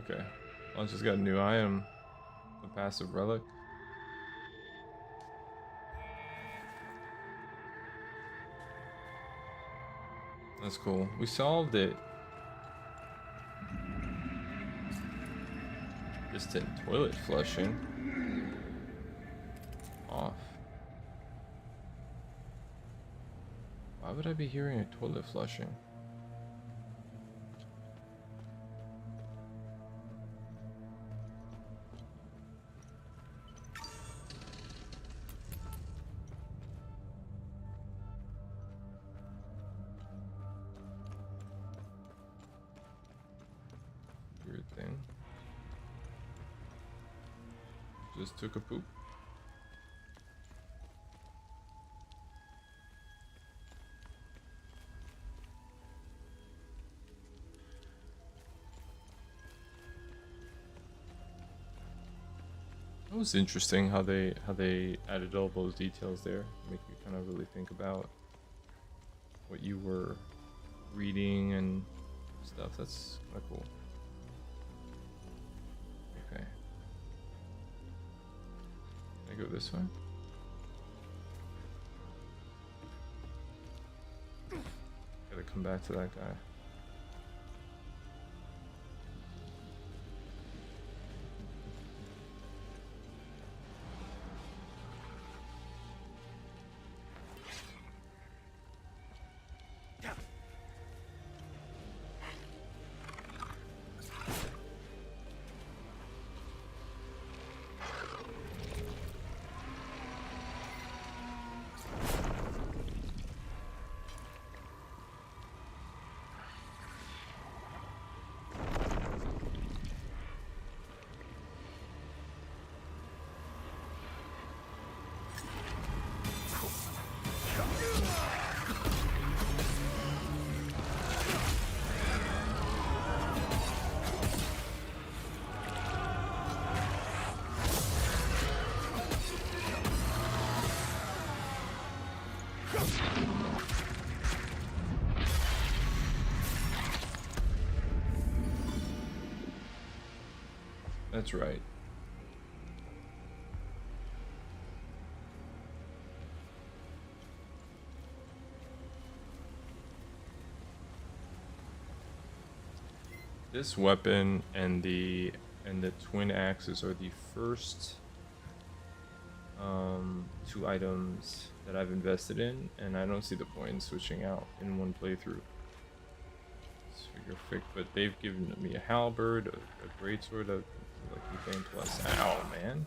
Okay. Well, I just got a new item. The passive relic. That's cool. We solved it. Distant toilet flushing. Off. Why would I be hearing a toilet flushing? Weird thing. Just took a poop. It was interesting how they added all those details there, make you kind of really think about what you were reading and stuff. That's kind of cool. Okay. Can I go this way? Gotta come back to that guy. That's right. This weapon and the twin axes are the first two items that I've invested in, and I don't see the point in switching out in one playthrough. But they've given me a halberd, a greatsword, a like thing plus. Ow, man.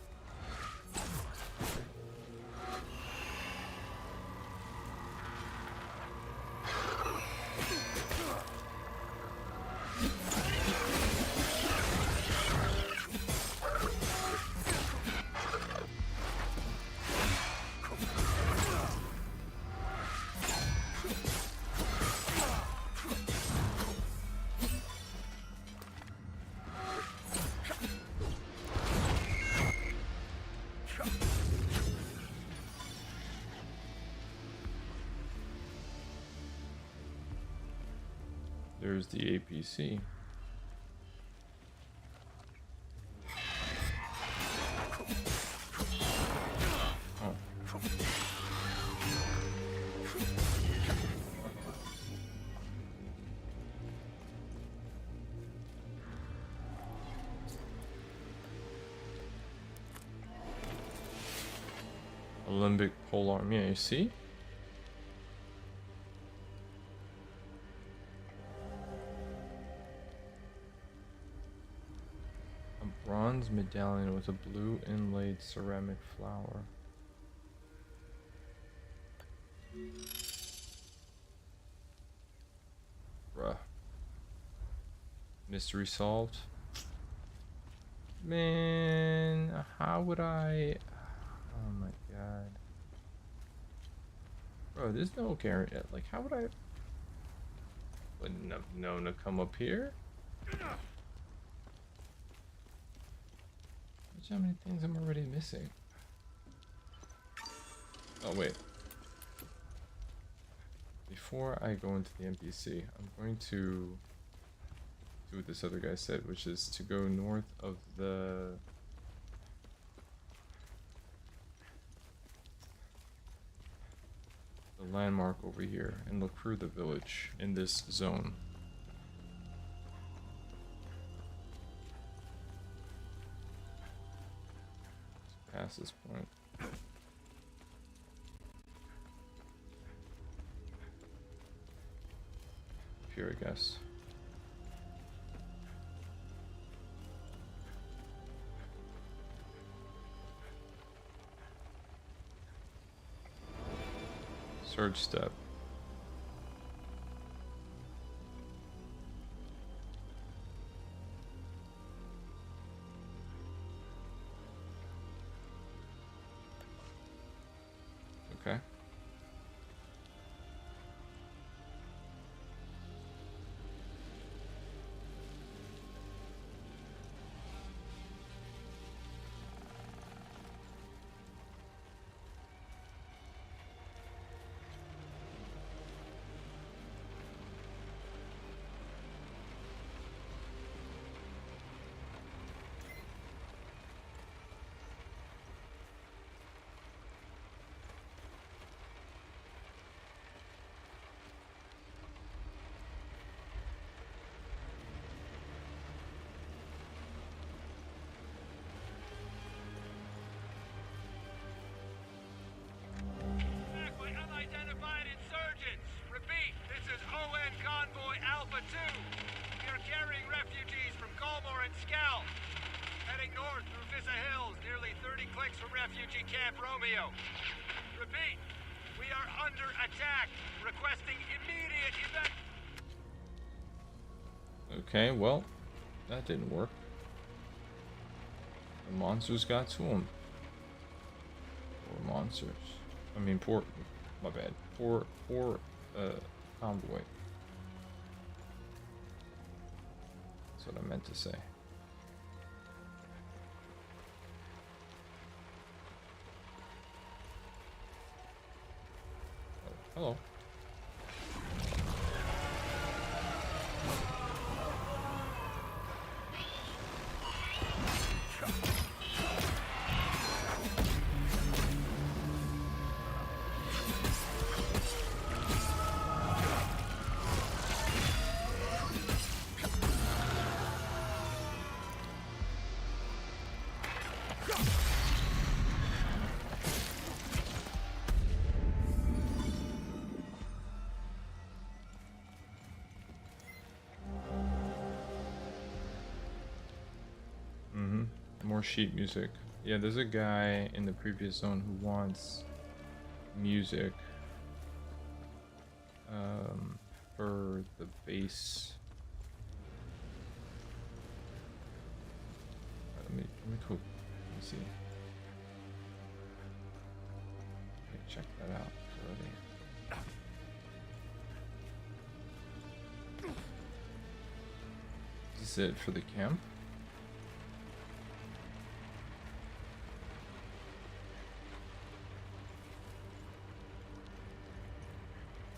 There's the APC. Oh. Olympic polearm, yeah, you see? Bronze medallion with a blue inlaid ceramic flower. Bruh. Mystery solved. Man, how would I... Oh my god. Bro, there's no guarantee. Like, how would I... Wouldn't have known to come up here? How many things I'm already missing? Oh wait. Before I go into the NPC, I'm going to do what this other guy said, which is to go north of the landmark over here and look through the village in this zone. Past this point. Here, I guess. Surge step. Okay. Refugee Camp Romeo. Repeat, we are under attack. Requesting immediate evac. Okay, well, that didn't work. The monsters got to him. Poor monsters. I mean, poor. My bad. Poor convoy. That's what I meant to say. Hello. sheet music. Yeah, there's a guy in the previous zone who wants music for the base. Let me cool. Let me see. Okay, check that out already. Is this it for the camp?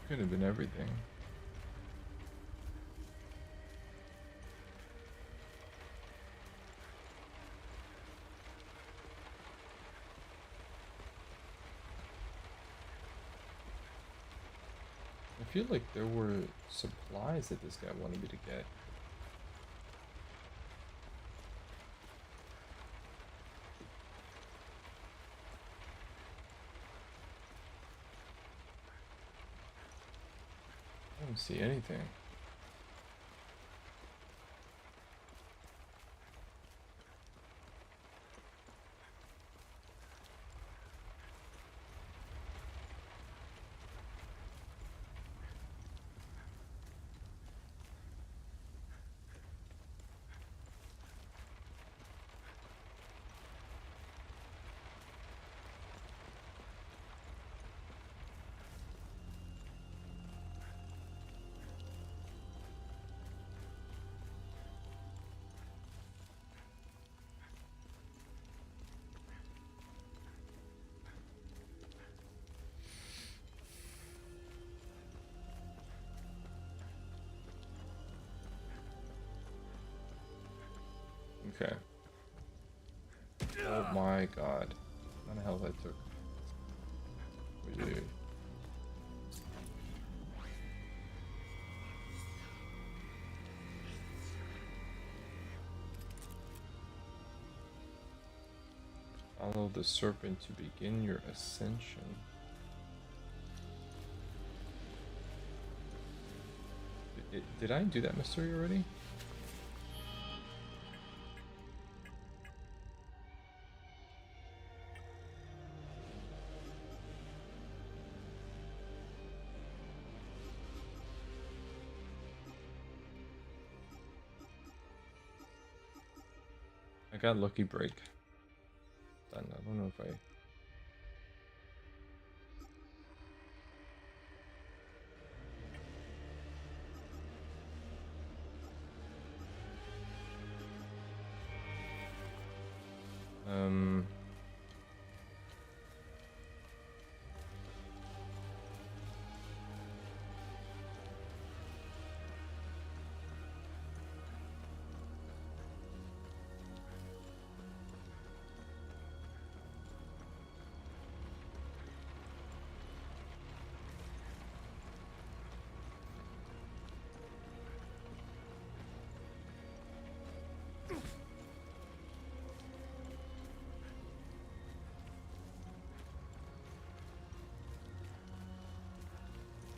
Could have been everything. I feel like there were supplies that this guy wanted me to get. I don't see anything. Okay. Oh my god. What the hell that took? Weird. Follow the serpent to begin your ascension. Did I do that mystery already? I got lucky break. Done. I don't know if I.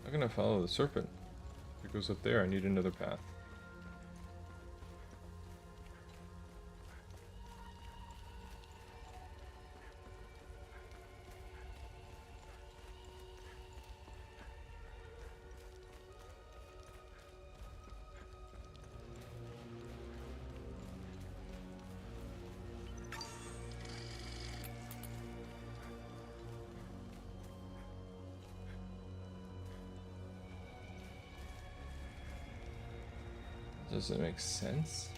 I'm gonna follow the serpent. If it goes up there, I need another path. Does it make sense?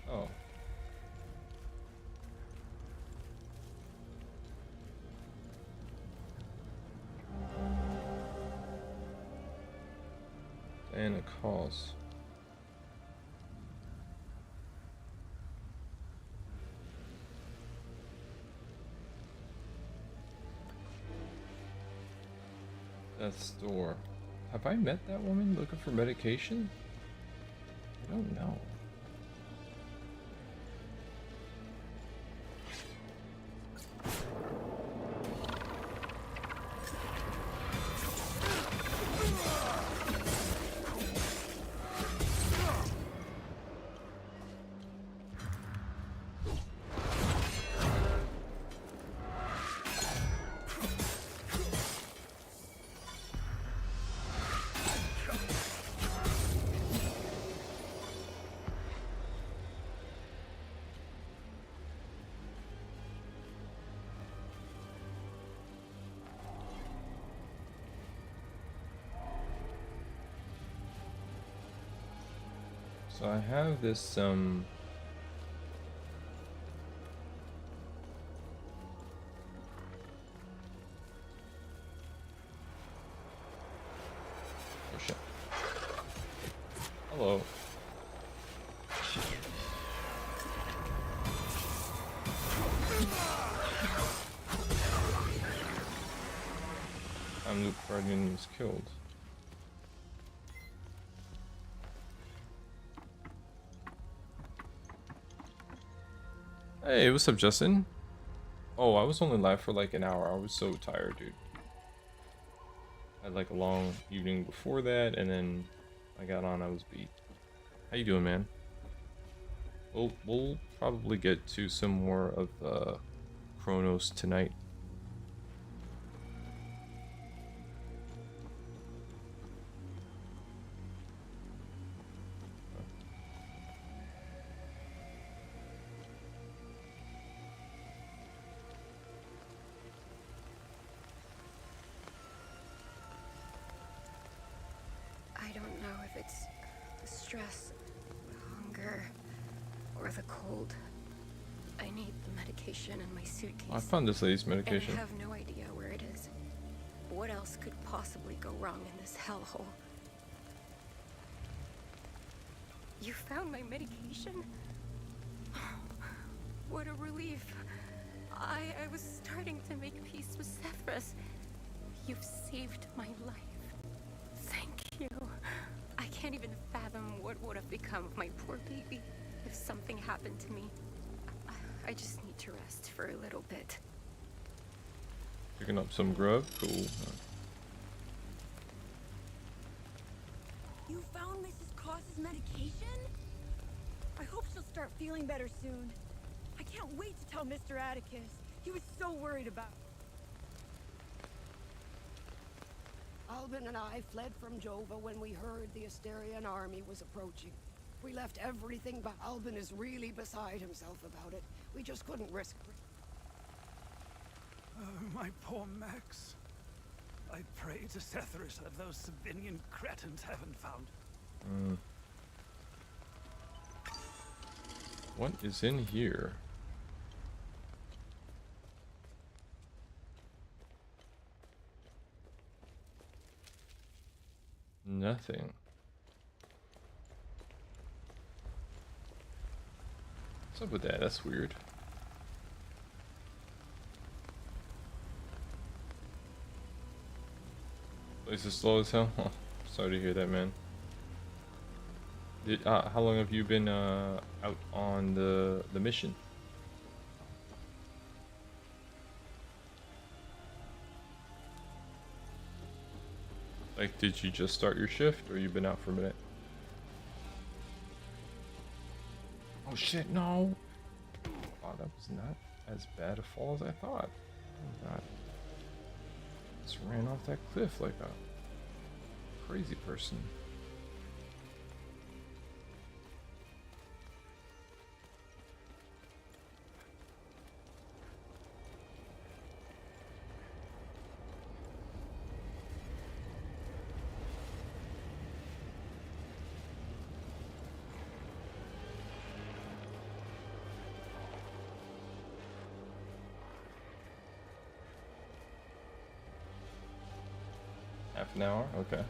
Oh. Diana calls. Death's door. Have I met that woman looking for medication? I don't know. So I have this oh shit. Hello. Luke Guardian was killed. Hey, what's up, Justin? Oh, I was only live for like an hour. I was so tired, dude. I had like a long evening before that, and then I got on, I was beat. How you doing, man? We'll probably get to some more of Chronos tonight. I don't know if it's the stress, the hunger, or the cold. I need the medication in my suitcase. I found this lady's medication. And I have no idea where it is. What else could possibly go wrong in this hellhole? You found my medication? What a relief. I was starting to make peace with Zephyrus. You've saved my life. Thank you. I can't even fathom what would have become of my poor baby if something happened to me. I just need to rest for a little bit. Picking up some grub? Cool. You found Mrs. Cross's medication? I hope she'll start feeling better soon. I can't wait to tell Mr. Atticus. He was so worried about... Albin and I fled from Jova when we heard the Asterian army was approaching. We left everything, but Albin is really beside himself about it. We just couldn't risk it. Oh, my poor Max. I pray to Zephyrus that those Sabinian cretins haven't found. What is in here? Nothing. What's up with that? That's weird. Place is slow as hell. Oh, sorry to hear that, man. How long have you been out on the mission? Like, did you just start your shift, or you been out for a minute? Oh shit, no! Oh, that was not as bad a fall as I thought. Oh god. Just ran off that cliff like a crazy person. Half an hour? Okay.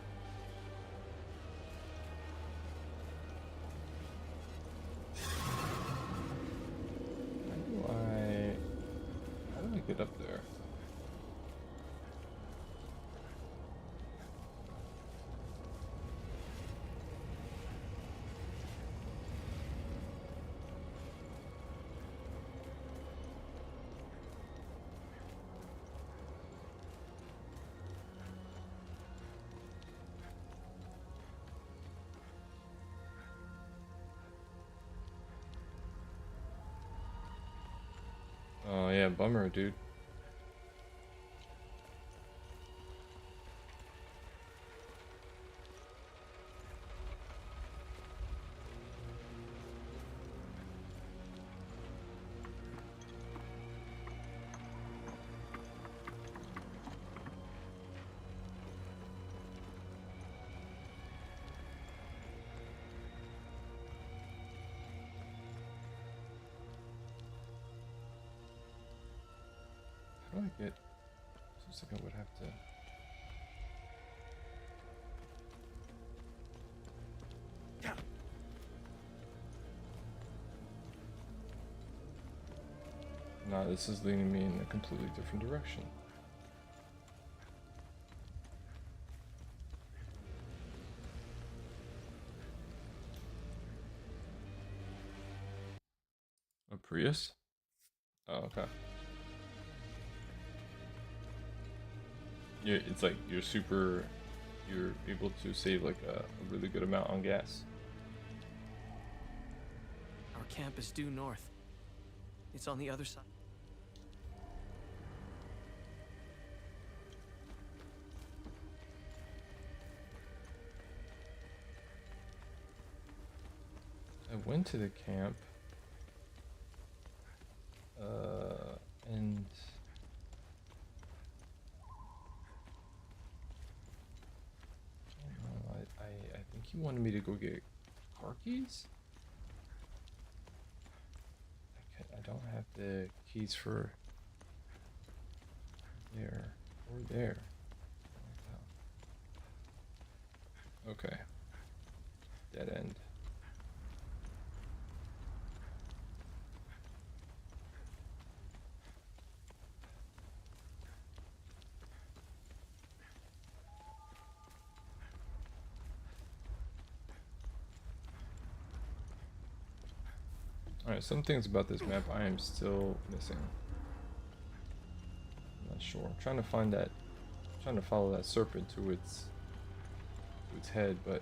How do I get up there? Oh yeah, bummer, dude. do I get? Seems like I would have to. No, this is leading me in a completely different direction. A Prius? Oh, okay. Yeah, it's like you're able to save like a really good amount on gas. Our camp is due north. It's on the other side. I went to the camp, and I don't know, I think he wanted me to go get car keys? I don't have the keys for there or there. Okay. Dead end. Alright, some things about this map I am still missing. I'm not sure. I'm trying to find that, trying to follow that serpent to its head, but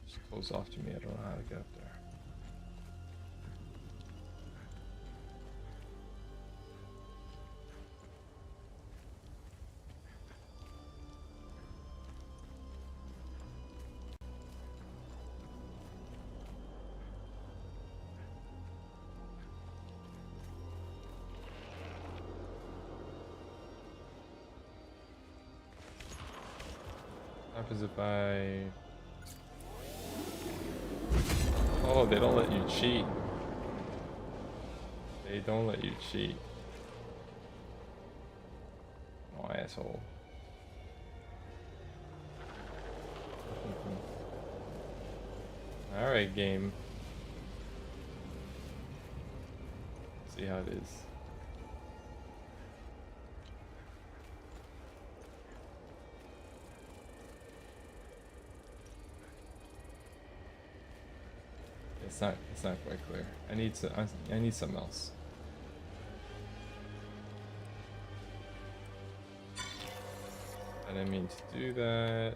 it's closed off to me. I don't know how to get up there. What happens if I... Oh, they don't let you cheat. They don't let you cheat. Oh, asshole. Alright, game. Let's see how it is. It's not quite clear. I need something else. I didn't mean to do that.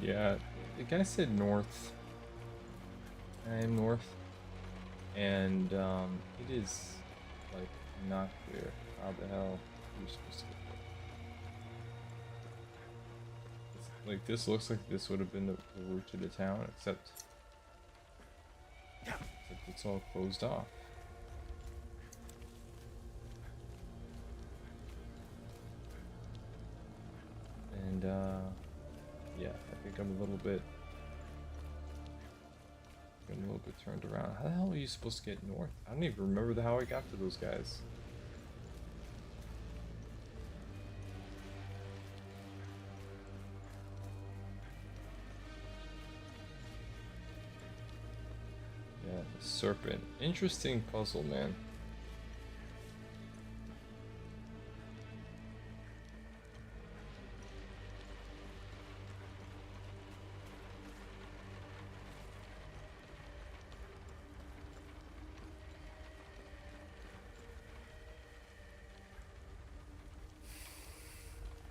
Yeah, the guy said north. I am north. And it is like not clear how the hell you're supposed to get there. Like this looks like this would have been the route to the town, except it's all closed off. And yeah, I think I'm a little bit turned around. How the hell are you supposed to get north? I don't even remember how I got to those guys. Yeah, serpent. Interesting puzzle, man.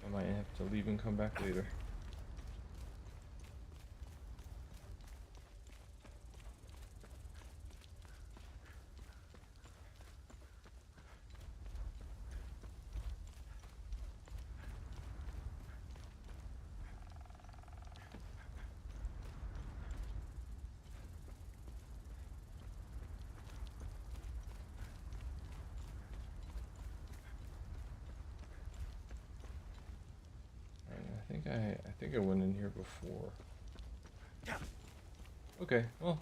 I might have to leave and come back later. I think I went in here before. Okay, well.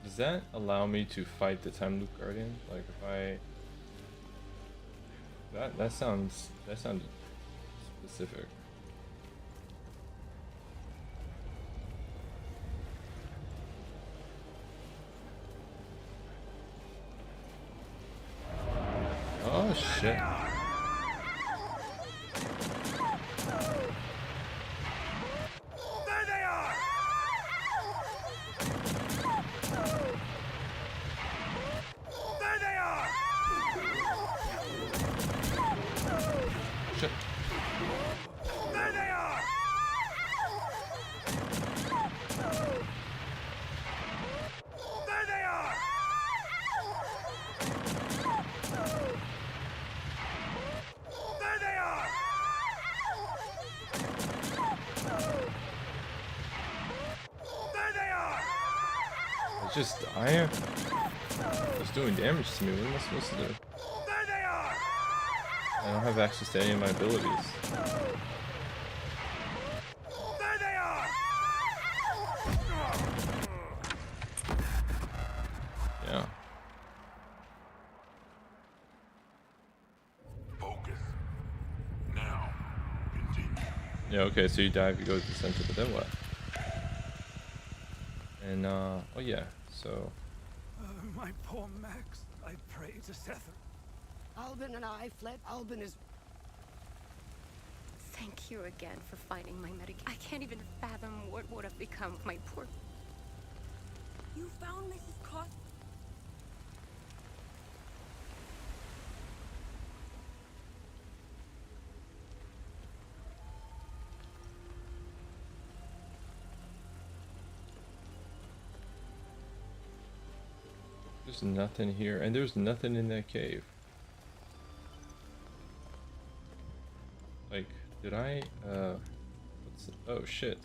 Does that allow me to fight the Time Loop Guardian? Like if I that sounds specific. Oh shit. Just dying? It's doing damage to me. What am I supposed to do? There they are! I don't have access to any of my abilities. There they are! Yeah. Focus. Now, continue. Yeah, okay, so you dive, you go to the center, but then what? And, oh yeah, so... My poor Max. I pray to Seth. Albin and I fled. Albin is... Thank you again for finding my medication. I can't even fathom what would have become of my poor... You found Mrs. Cost. There's nothing here, and there's nothing in that cave. Like, did I, what's, oh shit.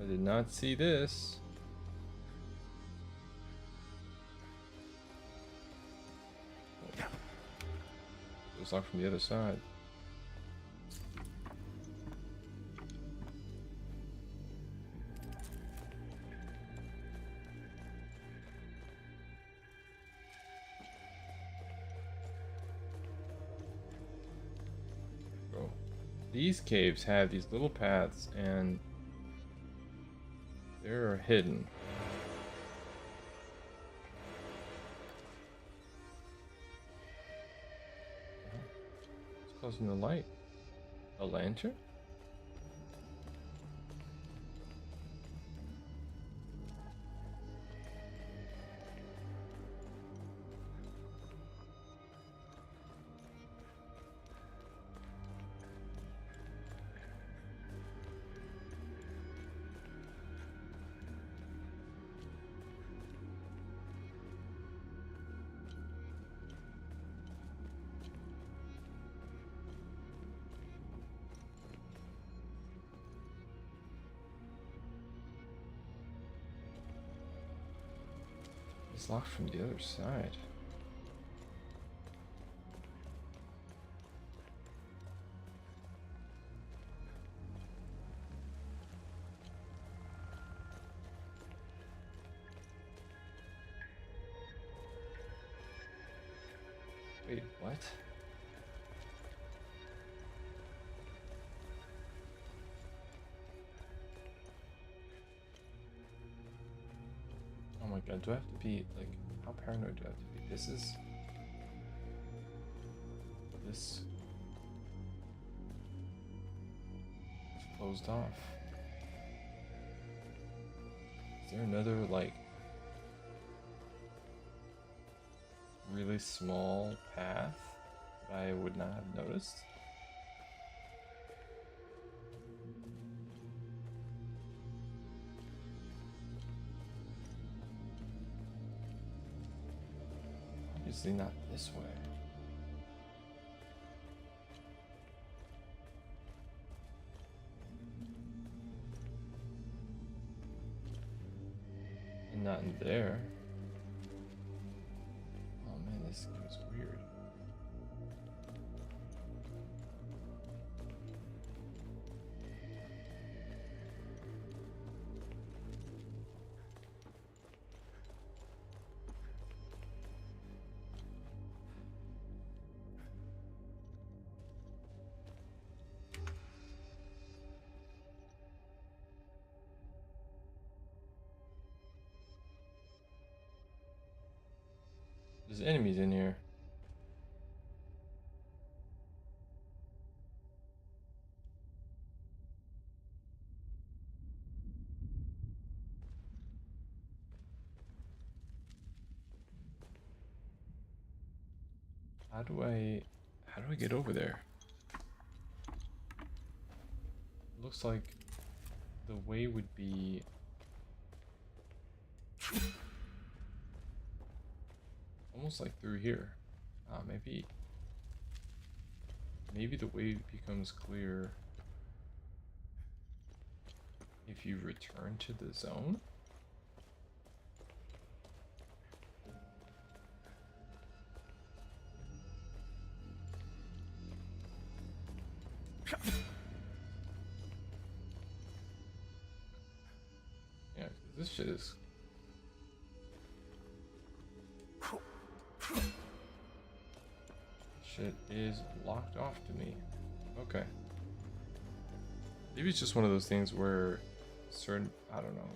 I did not see this. It was locked from the other side. These caves have these little paths and they're hidden. What's causing the light? A lantern? It's locked from the other side. Wait, what? Oh my god, do I have to be, like, how paranoid do I have to be? This is closed off. Is there another, like, really small path that I would not have noticed? Obviously not this way. And not in there. Oh man, this was weird. There's enemies in here. How do I get over there? Looks like the way would be almost like through here. Maybe the way becomes clear if you return to the zone. Yeah, 'cause this shit is locked off to me. Okay. Maybe it's just one of those things where certain, I don't know.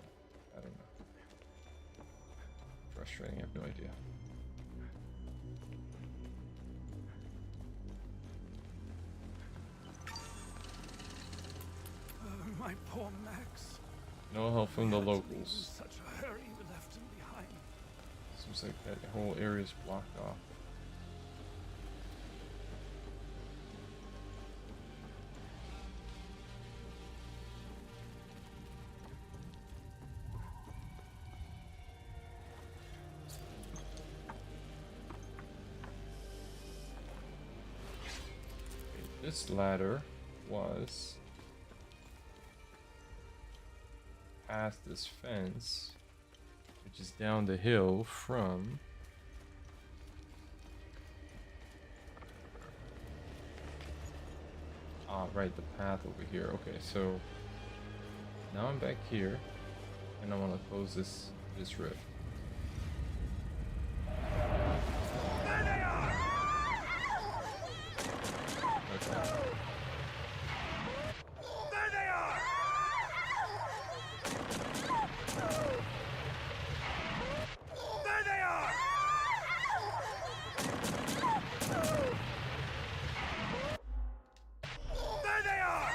Frustrating, I have no idea. My poor Max. No help from the We had to leave in locals. such a hurry, we left him behind. Seems like that whole area is blocked off. This ladder was past this fence, which is down the hill from right, the path over here. Okay, so now I'm back here and I want to close this rift. There they are! Okay. There they are! There they are! There they are!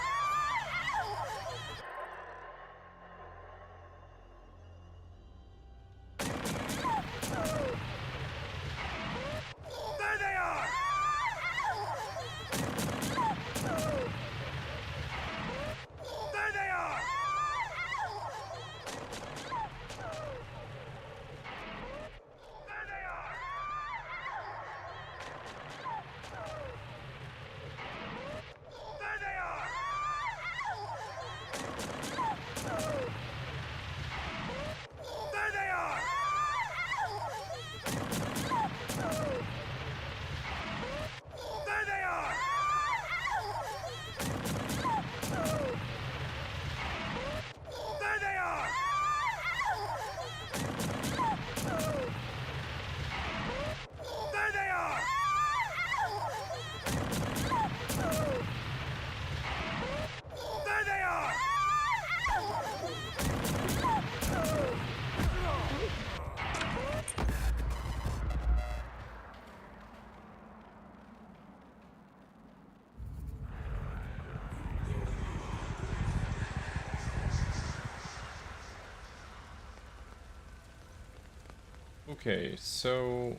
Okay, so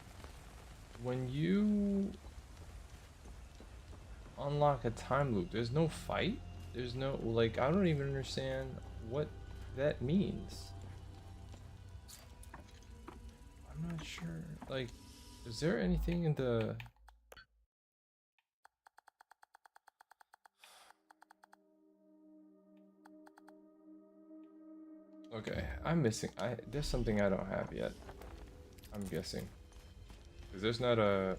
when you unlock a time loop, there's no fight? There's no, like, I don't even understand what that means. I'm not sure. Like, is there anything in the... Okay, I'm missing. There's something I don't have yet. I'm guessing. Because there's not a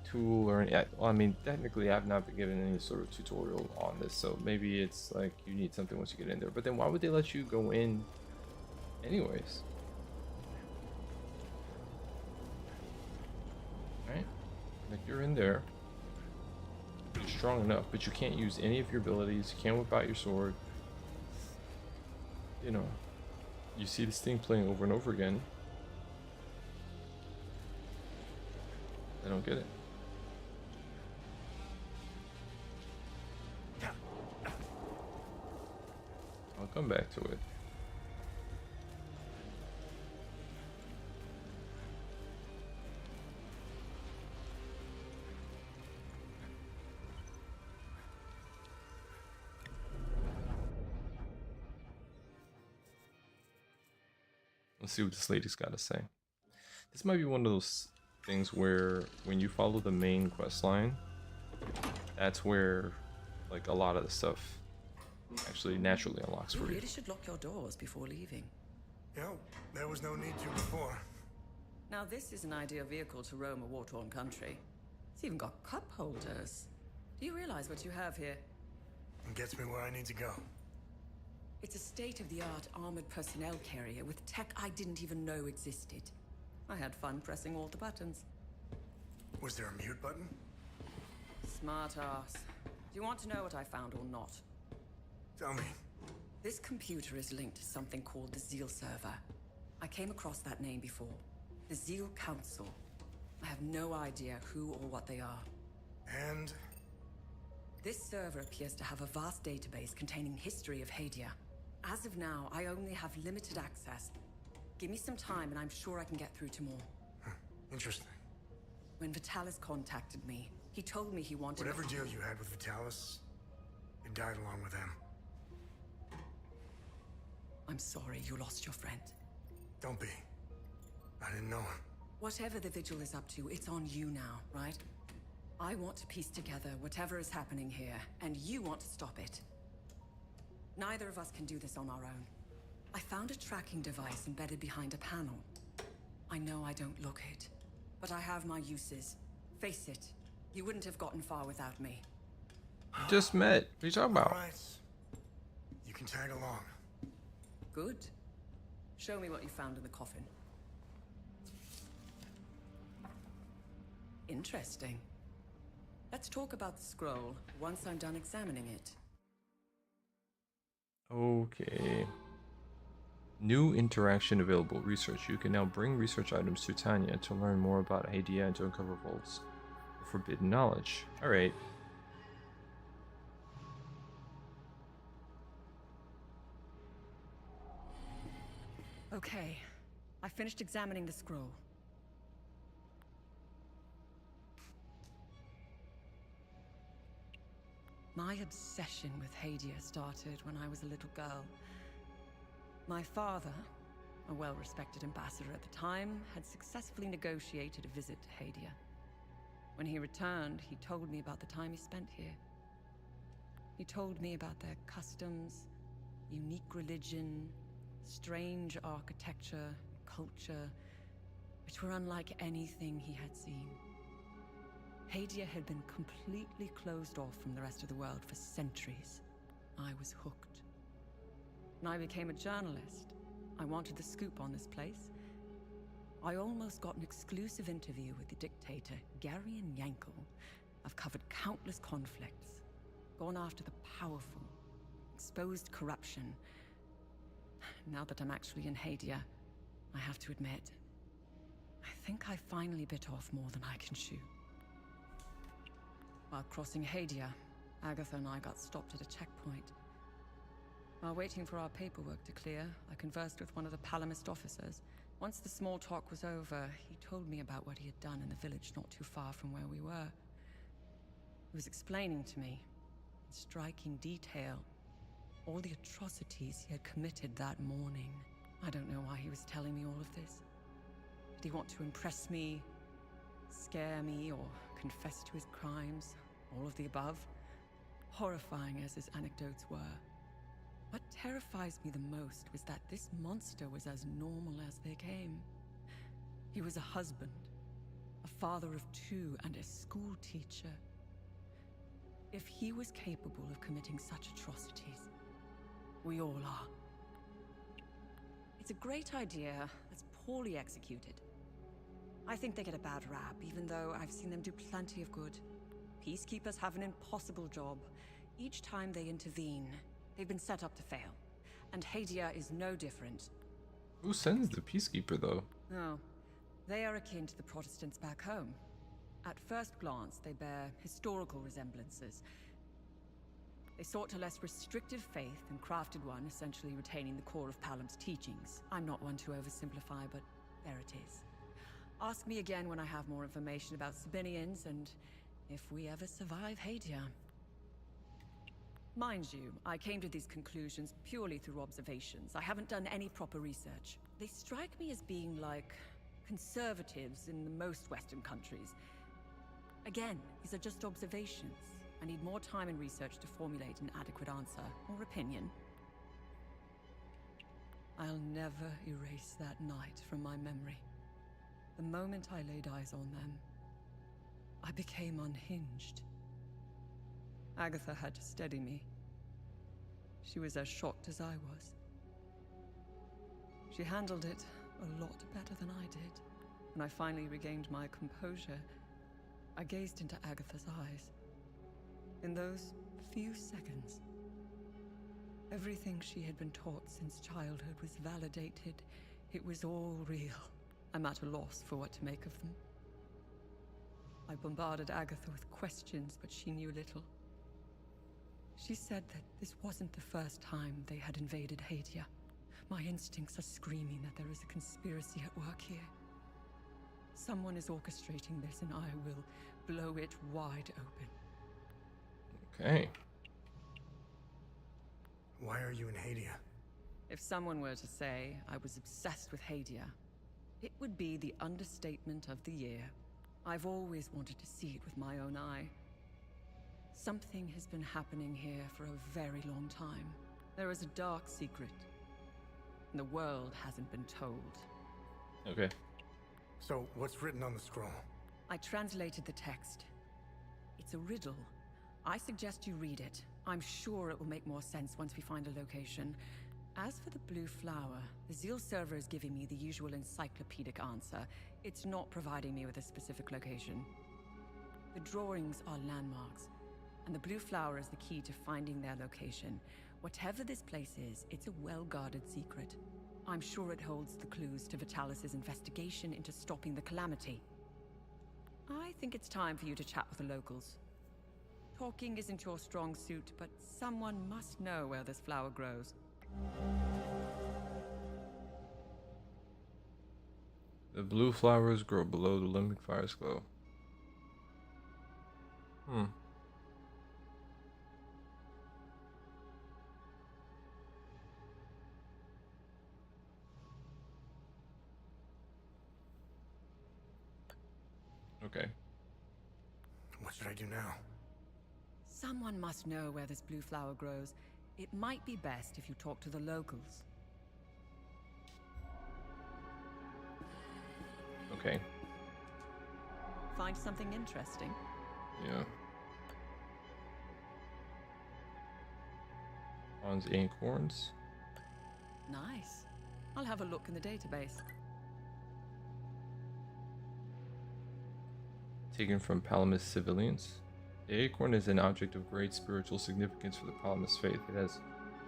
tool or well, I mean, technically I've not been given any sort of tutorial on this, so maybe it's like you need something once you get in there. But then why would they let you go in anyways? Right? Like, you're in there. You're strong enough, but you can't use any of your abilities. You can't whip out your sword. You know, you see this thing playing over and over again. I don't get it. I'll come back to it. Let's see what this lady's got to say. This might be one of those things where when you follow the main quest line, that's where like a lot of the stuff actually naturally unlocks for You you. really should lock your doors before leaving. Yeah, there was no need to before. Now this is an ideal vehicle to roam a war-torn country. It's even got cup holders. Do you realize what you have here? It gets me where I need to go. It's a state-of-the-art armored personnel carrier with tech I didn't even know existed. I had fun pressing all the buttons. Was there a mute button? Smart ass. Do you want to know what I found or not? Tell me. This computer is linked to something called the Zeal server. I came across that name before. The Zeal Council. I have no idea who or what they are. And? This server appears to have a vast database containing history of Hadia. As of now, I only have limited access. Give me some time and I'm sure I can get through to more. Interesting. When Vitalis contacted me, he told me he wanted... Whatever deal you had with Vitalis, it died along with him. I'm sorry you lost your friend. Don't be. I didn't know him. Whatever the Vigil is up to, it's on you now, right? I want to piece together whatever is happening here, and you want to stop it. Neither of us can do this on our own. I found a tracking device embedded behind a panel. I know I don't look it, but I have my uses. Face it, you wouldn't have gotten far without me. Just met. What are you talking about? All right. You can tag along. Good. Show me what you found in the coffin. Interesting. Let's talk about the scroll once I'm done examining it. Okay. New interaction available. Research. You can now bring research items to Tanya to learn more about Hadia and to uncover vaults of forbidden knowledge. Alright. Okay. I finished examining the scroll. My obsession with Hadia started when I was a little girl. My father, a well-respected ambassador at the time, had successfully negotiated a visit to Hadia. When he returned, he told me about the time he spent here. He told me about their customs, unique religion, strange architecture, culture, which were unlike anything he had seen. Hadia had been completely closed off from the rest of the world for centuries. I was hooked. When I became a journalist, I wanted the scoop on this place. I almost got an exclusive interview with the dictator, Garion Yankel. I've covered countless conflicts, gone after the powerful, exposed corruption. Now that I'm actually in Hadia, I have to admit, I think I finally bit off more than I can chew. While crossing Hadia, Agatha and I got stopped at a checkpoint. While waiting for our paperwork to clear, I conversed with one of the Palamist officers. Once the small talk was over, he told me about what he had done in the village not too far from where we were. He was explaining to me, in striking detail, all the atrocities he had committed that morning. I don't know why he was telling me all of this. Did he want to impress me, scare me, or confess to his crimes? All of the above? Horrifying as his anecdotes were. What terrifies me the most was that this monster was as normal as they came. He was a husband, a father of 2, and a school teacher. If he was capable of committing such atrocities, we all are. It's a great idea that's poorly executed. I think they get a bad rap, even though I've seen them do plenty of good. Peacekeepers have an impossible job. Each time they intervene, they've been set up to fail. And Hadia is no different. Who sends the peacekeeper, though? No, they are akin to the Protestants back home. At first glance, they bear historical resemblances. They sought a less restrictive faith and crafted one, essentially retaining the core of Palam's teachings. I'm not one to oversimplify, but there it is. Ask me again when I have more information about Sabinians and if we ever survive Hadia. Mind you, I came to these conclusions purely through observations. I haven't done any proper research. They strike me as being like conservatives in the most Western countries. Again, these are just observations. I need more time and research to formulate an adequate answer or opinion. I'll never erase that night from my memory. The moment I laid eyes on them, I became unhinged. Agatha had to steady me. She was as shocked as I was. She handled it a lot better than I did. When I finally regained my composure, I gazed into Agatha's eyes. In those few seconds, everything she had been taught since childhood was validated. It was all real. I'm at a loss for what to make of them. I bombarded Agatha with questions, but she knew little. She said that this wasn't the first time they had invaded Hadia. My instincts are screaming that there is a conspiracy at work here. Someone is orchestrating this, and I will blow it wide open. Okay. Why are you in Hadia? If someone were to say I was obsessed with Hadia, it would be the understatement of the year. I've always wanted to see it with my own eye. Something has been happening here for a very long time. There is a dark secret, and the world hasn't been told. Okay. So, what's written on the scroll? I translated the text. It's a riddle. I suggest you read it. I'm sure it will make more sense once we find a location. As for the blue flower, the Zeal server is giving me the usual encyclopedic answer. It's not providing me with a specific location. The drawings are landmarks, and the blue flower is the key to finding their location. Whatever this place is, it's a well-guarded secret. I'm sure it holds the clues to Vitalis' investigation into stopping the calamity. I think it's time for you to chat with the locals. Talking isn't your strong suit, but someone must know where this flower grows. The blue flowers grow below the limbic fire's glow. Okay. What should I do now? Someone must know where this blue flower grows. It might be best if you talk to the locals. Okay. Find something interesting? Yeah. Bronze acorns. Nice. I'll have a look in the database. Taken from Palamas civilians. The acorn is an object of great spiritual significance for the Palamas faith. It has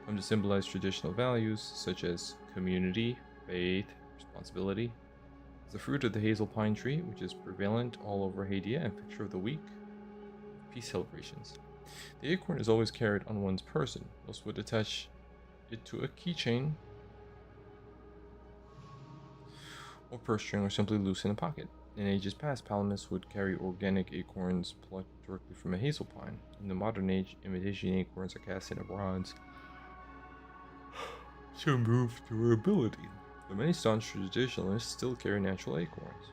come to symbolize traditional values such as community, faith, responsibility. It's the fruit of the hazel pine tree, which is prevalent all over Hadia, and picture of the week of peace celebrations. The acorn is always carried on one's person. Most would attach it to a keychain or purse string, or simply loose in a pocket. In ages past, Palamas would carry organic acorns plucked directly from a hazel pine. In the modern age, imitation acorns are cast into bronze to improve durability. But many staunch traditionalists still carry natural acorns.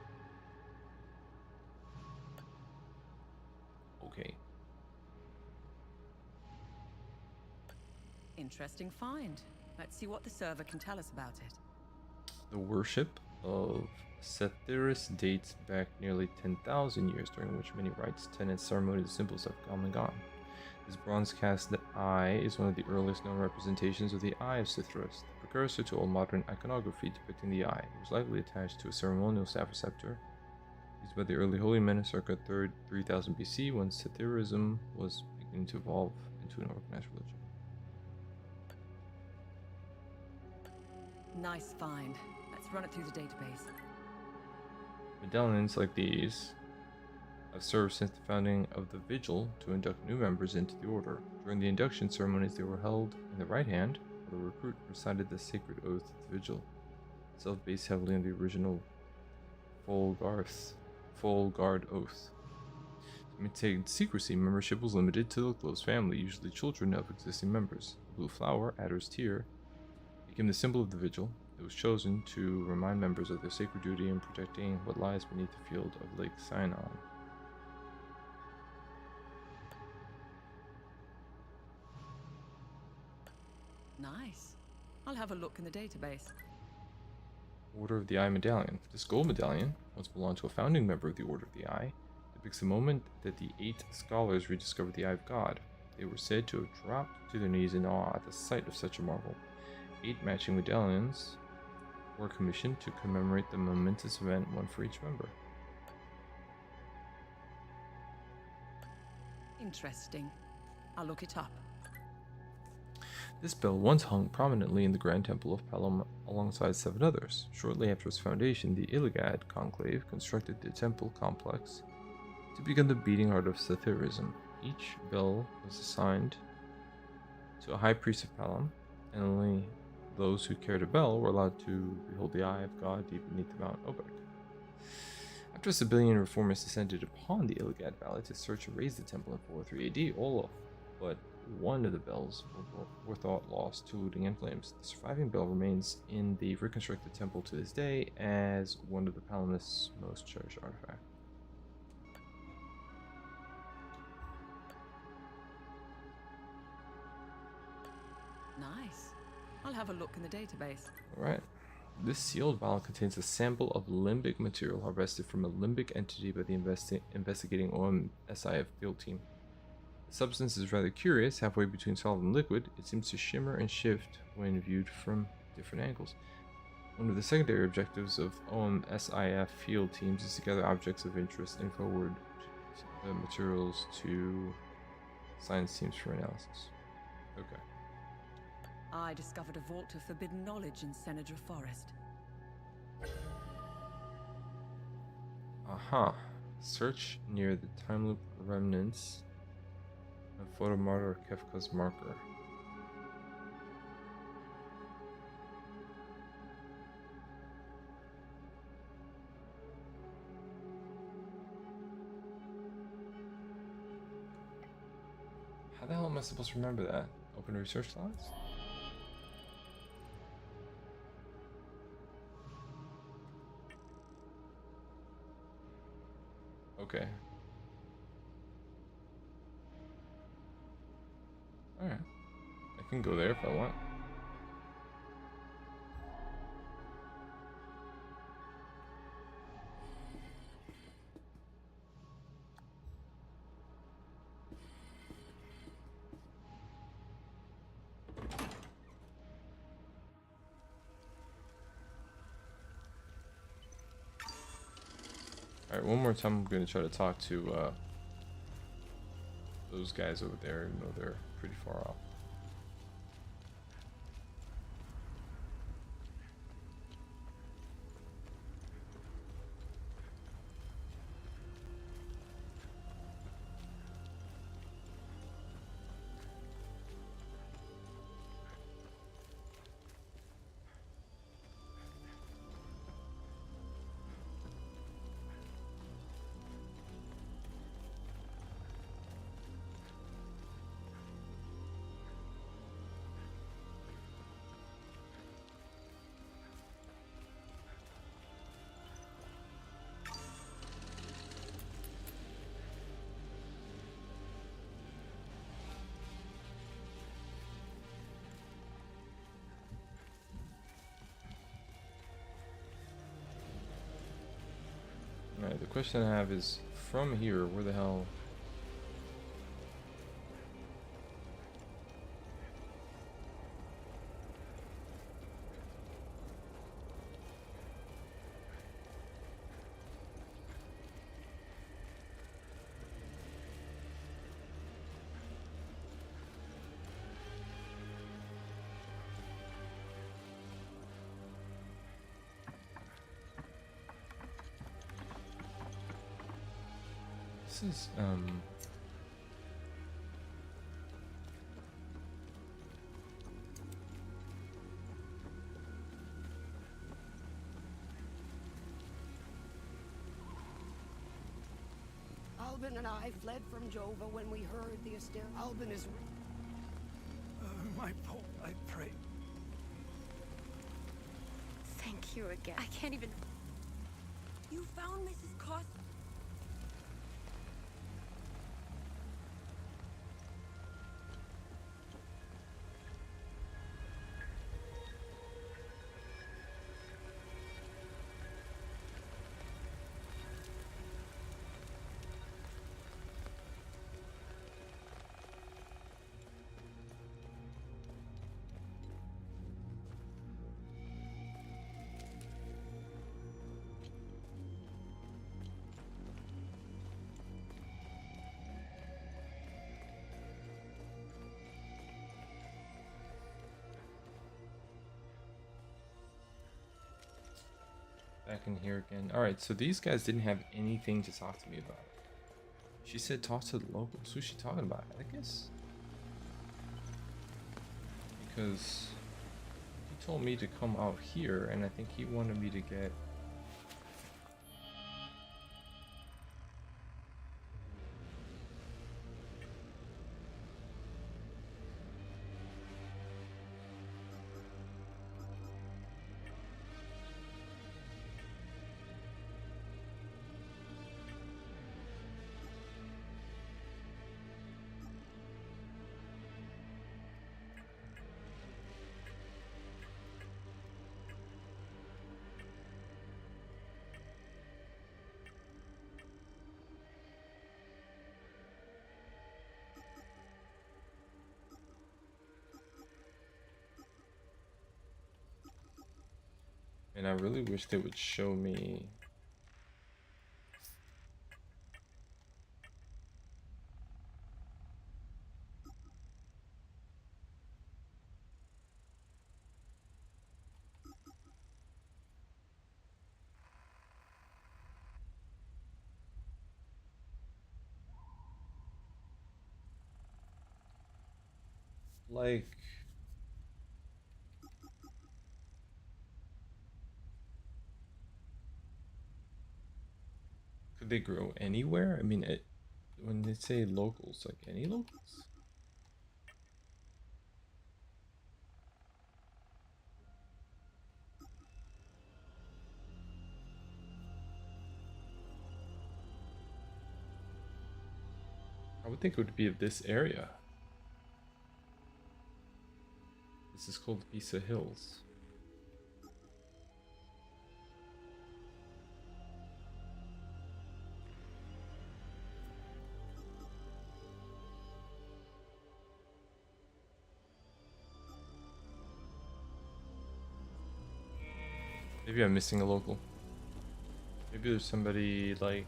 Okay. Interesting find. Let's see what the server can tell us about it. The worship of Sethiris dates back nearly 10,000 years, during which many rites, tenets, ceremonies, and symbols have come and gone. This bronze cast eye is one of the earliest known representations of the Eye of Sithras, the precursor to all modern iconography depicting the eye. It was likely attached to a ceremonial staff or scepter used by the early holy men circa 3000 BC, when Sithirism was beginning to evolve into an organized religion. Nice find. Let's run it through the database. Medallions like these have served since the founding of the Vigil to induct new members into the order. During the induction ceremonies, they were held in the right hand, while the recruit recited the sacred oath of the Vigil, itself based heavily on the original Full Guard oath. To maintain secrecy, membership was limited to the close family, usually children of existing members. The blue flower, Adder's Tear, became the symbol of the Vigil. It was chosen to remind members of their sacred duty in protecting what lies beneath the field of Lake Sinon. Nice. I'll have a look in the database. Order of the Eye Medallion. This gold medallion, once belonged to a founding member of the Order of the Eye, depicts the moment that the 8 scholars rediscovered the Eye of God. They were said to have dropped to their knees in awe at the sight of such a marvel. 8 matching medallions were commissioned to commemorate the momentous event, one for each member. Interesting. I'll look it up. This bell once hung prominently in the Grand Temple of Pelham alongside 7 others. Shortly after its foundation, the Illigad Conclave constructed the temple complex to become the beating heart of Sethirism. Each bell was assigned to a high priest of Pelham, and only those who carried a bell were allowed to behold the Eye of God deep beneath Mount Obek. After Sabellian reformers descended upon the Illigad Valley to search and raise the temple in 403 AD, all but one of the bells were thought lost to looting and flames. The surviving bell remains in the reconstructed temple to this day as one of the Palamist's most cherished artifacts. Nice. I'll have a look in the database. Alright. This sealed vial contains a sample of limbic material harvested from a limbic entity by the investigating OMSIF field team. The substance is rather curious. Halfway between solid and liquid, it seems to shimmer and shift when viewed from different angles. One of the secondary objectives of OMSIF field teams is to gather objects of interest and forward the materials to science teams for analysis. Okay. I discovered a vault of forbidden knowledge in Senator Forest. Aha. Search near the time loop remnants of Photomartyr Kefka's marker. How the hell am I supposed to remember that? Open research logs? Okay. Alright. I can go there if I want. Alright, one more time I'm going to try to talk to those guys over there, even though they're pretty far off. Alright, the question I have is, from here, where the hell... This is, Albin and I fled from Jova when we heard the Aster. Albin is... My Paul, I pray. Thank you again. I can't even... You found Mrs. Cost. back in here again. Alright, so these guys didn't have anything to talk to me about. She said talk to the locals. Who's she talking about? Atticus? Because he told me to come out here, and I think he wanted me to get... And I really wish they would show me... like... Could they grow anywhere? I mean, when they say locals, like any locals? I would think it would be of this area. This is called Visa Hills. Maybe I'm missing a local. Maybe there's somebody like...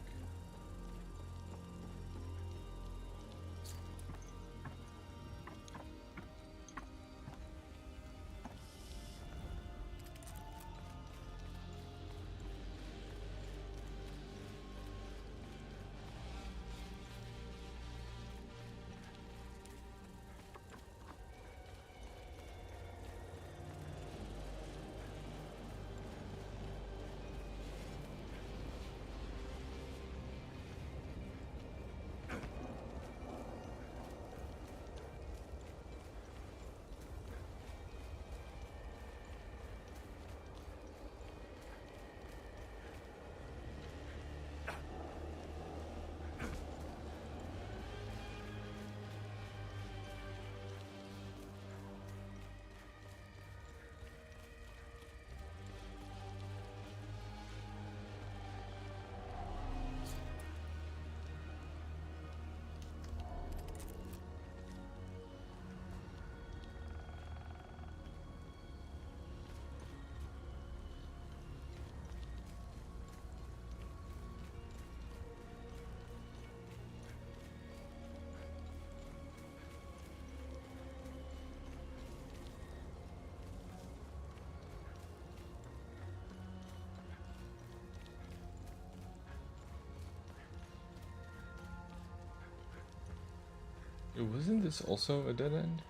Wait, wasn't this also a dead end?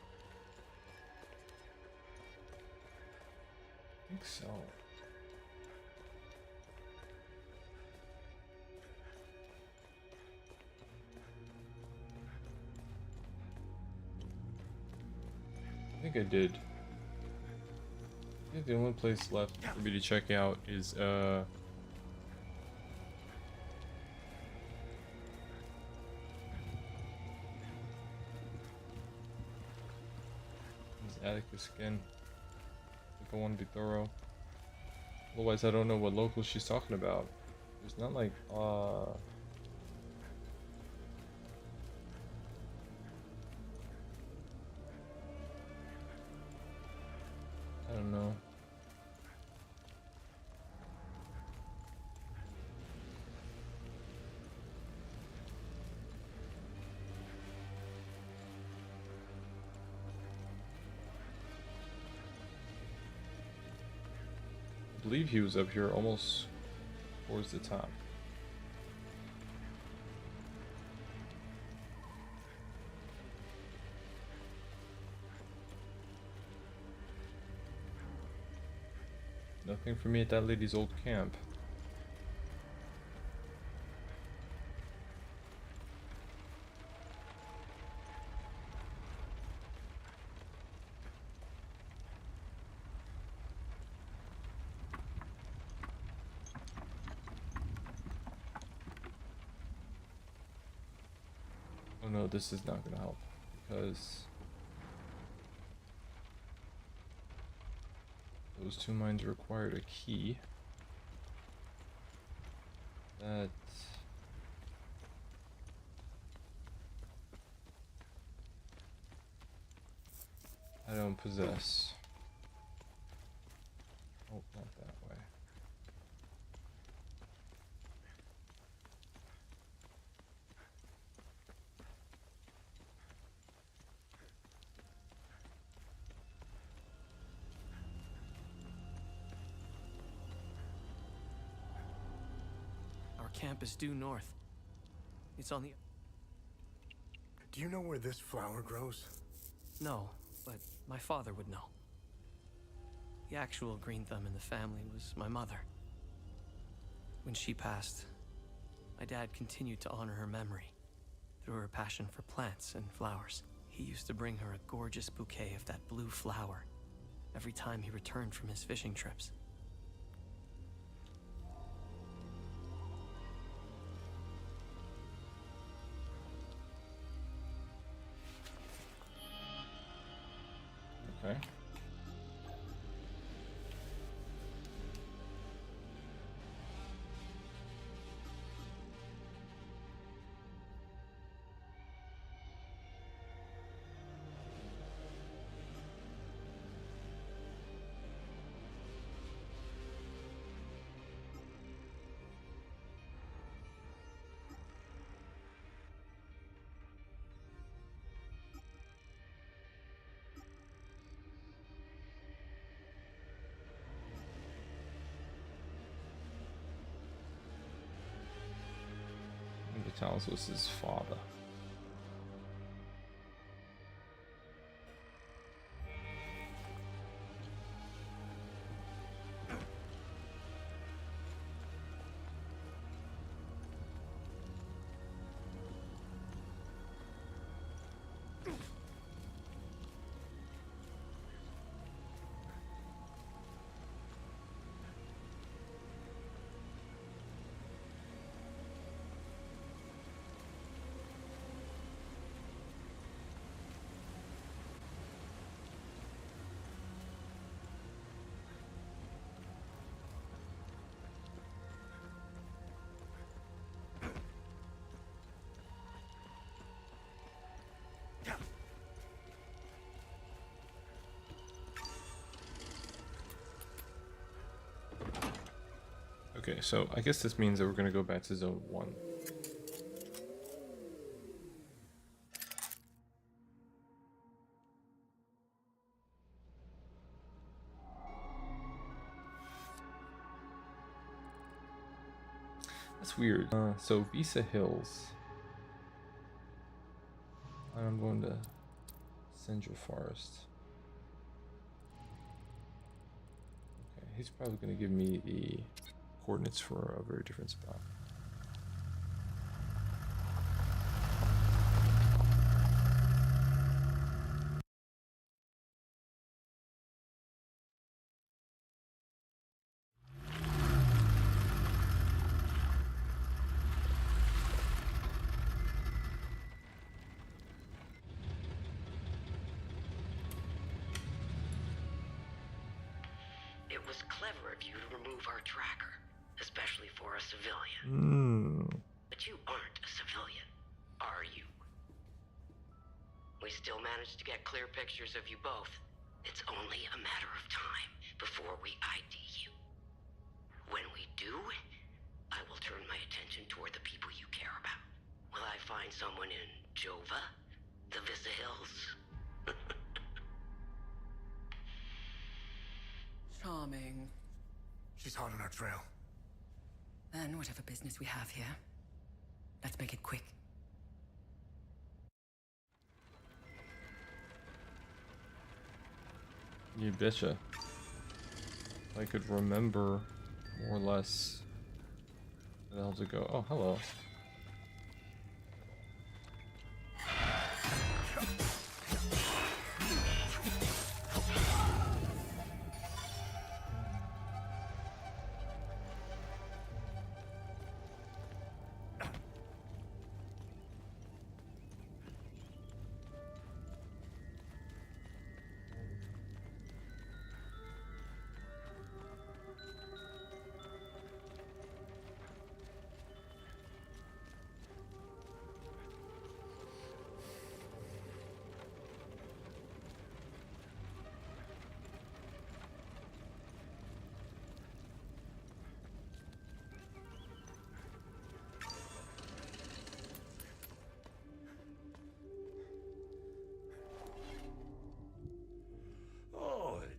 I think so. I think I did. I think the only place left for me to check out is Atticus again, if I want to be thorough. Otherwise, I don't know what local she's talking about. There's not like, I don't know. I believe he was up here almost towards the top. Nothing for me at that lady's old camp. Oh no, this is not gonna help because those two mines required a key. That I don't possess. Oh, not that way. Our camp is due north. It's on the... Do you know where this flower grows? No, but my father would know. The actual green thumb in the family was my mother. When she passed, my dad continued to honor her memory through her passion for plants and flowers. He used to bring her a gorgeous bouquet of that blue flower every time he returned from his fishing trips. Okay. Vitalis was his father. Okay, so I guess this means that we're gonna go back to zone 1. That's weird. So Visa Hills. I'm going to Central Forest. Okay, he's probably going to give me the coordinates for a very different spot. It was clever of you to remove our tracker, especially for a civilian. But you aren't a civilian, are you? We still managed to get clear pictures of you both. It's only a matter of time before we ID you. When we do, I will turn my attention toward the people you care about. Will I find someone in Jova? The Vista Hills? Charming. She's hot on our trail. Then whatever business we have here, let's make it quick. You betcha. I could remember more or less where the hell to go. Oh, hello.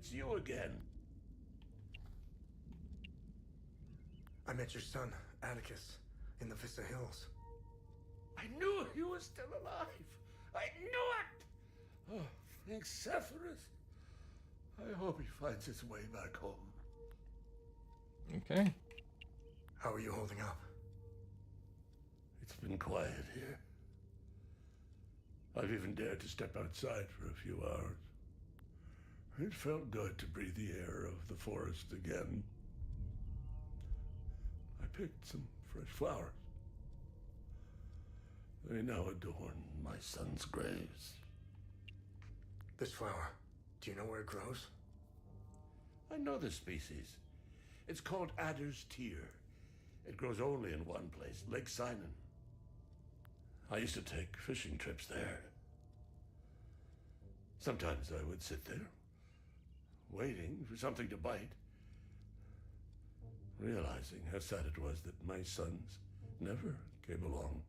It's you again. I met your son, Atticus, in the Vista Hills. I knew he was still alive. I knew it! Oh, thanks, Sephiroth. I hope he finds his way back home. Okay. How are you holding up? It's been quiet here. I've even dared to step outside for a few hours. It felt good to breathe the air of the forest again. I picked some fresh flowers. They now adorn my son's graves. This flower, do you know where it grows? I know the species. It's called Adder's Tear. It grows only in one place, Lake Sinon. I used to take fishing trips there. Sometimes I would sit there, waiting for something to bite, realizing how sad it was that my sons never came along.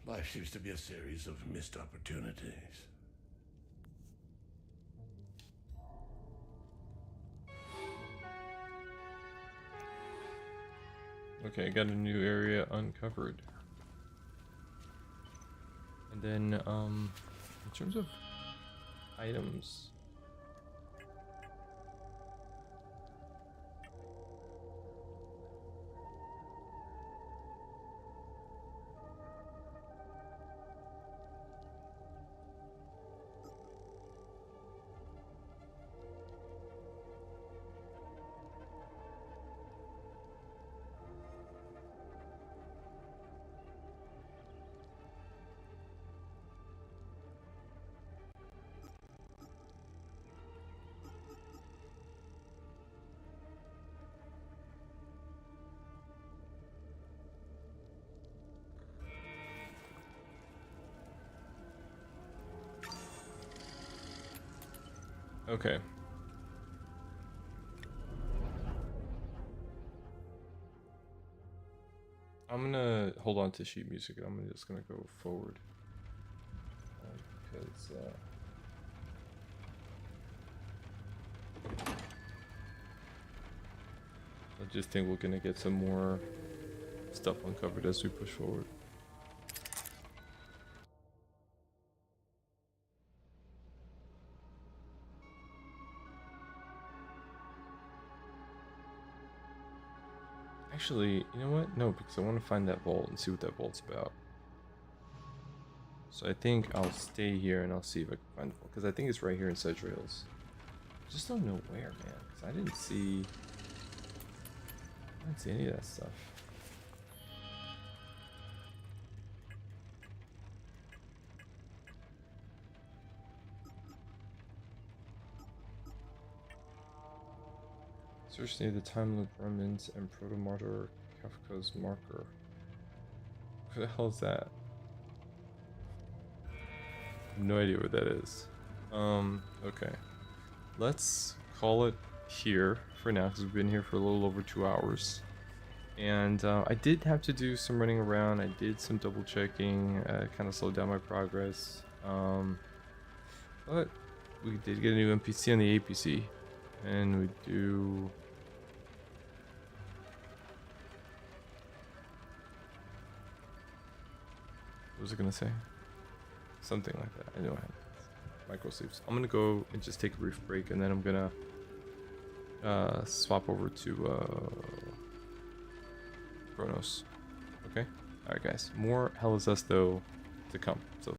Life seems to be a series of missed opportunities. Okay, got a new area uncovered. And then, in terms of items, okay. I'm gonna hold on to sheet music and I'm just gonna go forward. Because, I just think we're gonna get some more stuff uncovered as we push forward. Actually, you know what? No, because I want to find that vault and see what that vault's about. So I think I'll stay here and I'll see if I can find the vault. Because I think it's right here in Sedge Rails. I just don't know where, man. Because I didn't see any of that stuff. Search near the time loop remnants and proto-martyr Kafka's marker. What the hell is that? I have no idea what that is. Okay. Let's call it here for now because we've been here for a little over 2 hours. And I did have to do some running around. I did some double checking. Kind of slowed down my progress. But we did get a new NPC on the APC. And we do... What was I gonna say? Something like that. I know I had micro sleeps. I'm gonna go and just take a brief break, and then I'm gonna swap over to Kronos. Okay? Alright guys. More Hell Is Us though to come. So